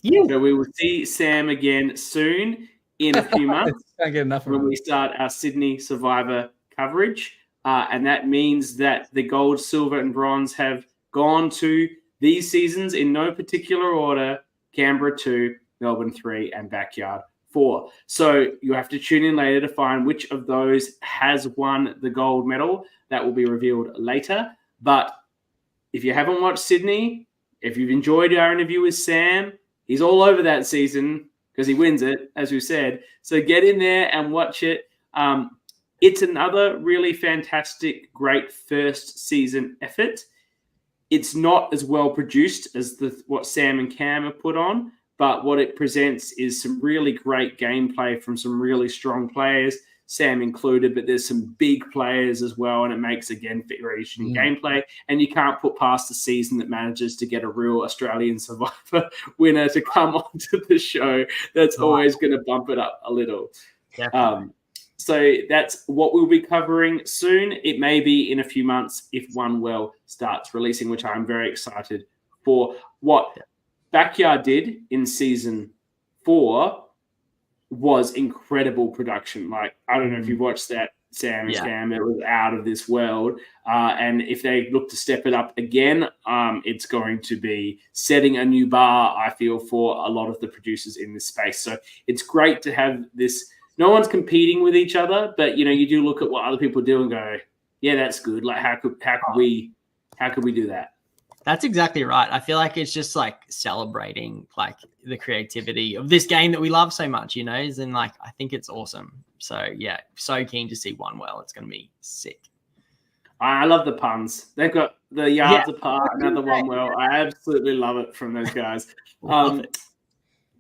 Yeah. So we will see Sam again soon in a few months when we start our Sydney Survivor coverage. And that means that the gold, silver, and bronze have gone to these seasons in no particular order: Canberra 2, Melbourne 3, and Backyard 4. So you have to tune in later to find which of those has won the gold medal. That will be revealed later. But if you haven't watched Sydney, if you've enjoyed our interview with Sam, he's all over that season because he wins it, as we said. So get in there and watch it. It's another really fantastic, great first season effort. It's not as well produced as what Sam and Cam have put on, but what it presents is some really great gameplay from some really strong players, Sam included, but there's some big players as well, and it makes, again, very interesting gameplay. And you can't put past the season that manages to get a real Australian Survivor winner to come onto the show. That's always going to bump it up a little. So that's what we'll be covering soon. It may be in a few months if One Well starts releasing, which I'm very excited for. What Backyard did in season 4 was incredible production. Like, I don't know if you've watched that, Sam and Scam. It was out of this world. And if they look to step it up again, it's going to be setting a new bar, I feel, for a lot of the producers in this space. So it's great to have this. No one's competing with each other, but you do look at what other people do and go, yeah, that's good. Like, how could we do that? That's exactly right. I feel like it's just like celebrating like the creativity of this game that we love so much, and like, I think it's awesome. So yeah, so keen to see One Well. It's going to be sick. I love the puns. They've got the yards apart, another One Well. I absolutely love it from those guys.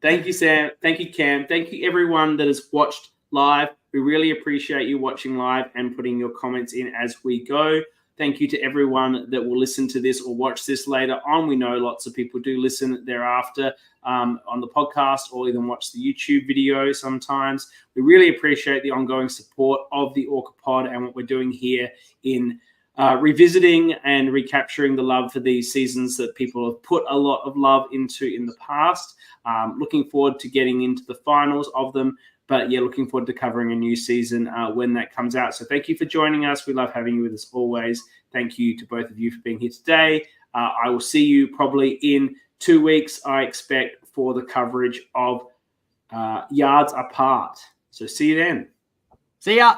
Thank you, Sam. Thank you, Cam. Thank you, everyone that has watched live. We really appreciate you watching live and putting your comments in as we go. Thank you to everyone that will listen to this or watch this later on. We know lots of people do listen thereafter on the podcast or even watch the YouTube video sometimes. We really appreciate the ongoing support of the ORCA pod and what we're doing here in revisiting and recapturing the love for these seasons that people have put a lot of love into in the past. Looking forward to getting into the finals of them. But yeah, looking forward to covering a new season when that comes out. So thank you for joining us. We love having you with us always. Thank you to both of you for being here today. I will see you probably in 2 weeks, I expect, for the coverage of Yards Apart. So see you then. See ya.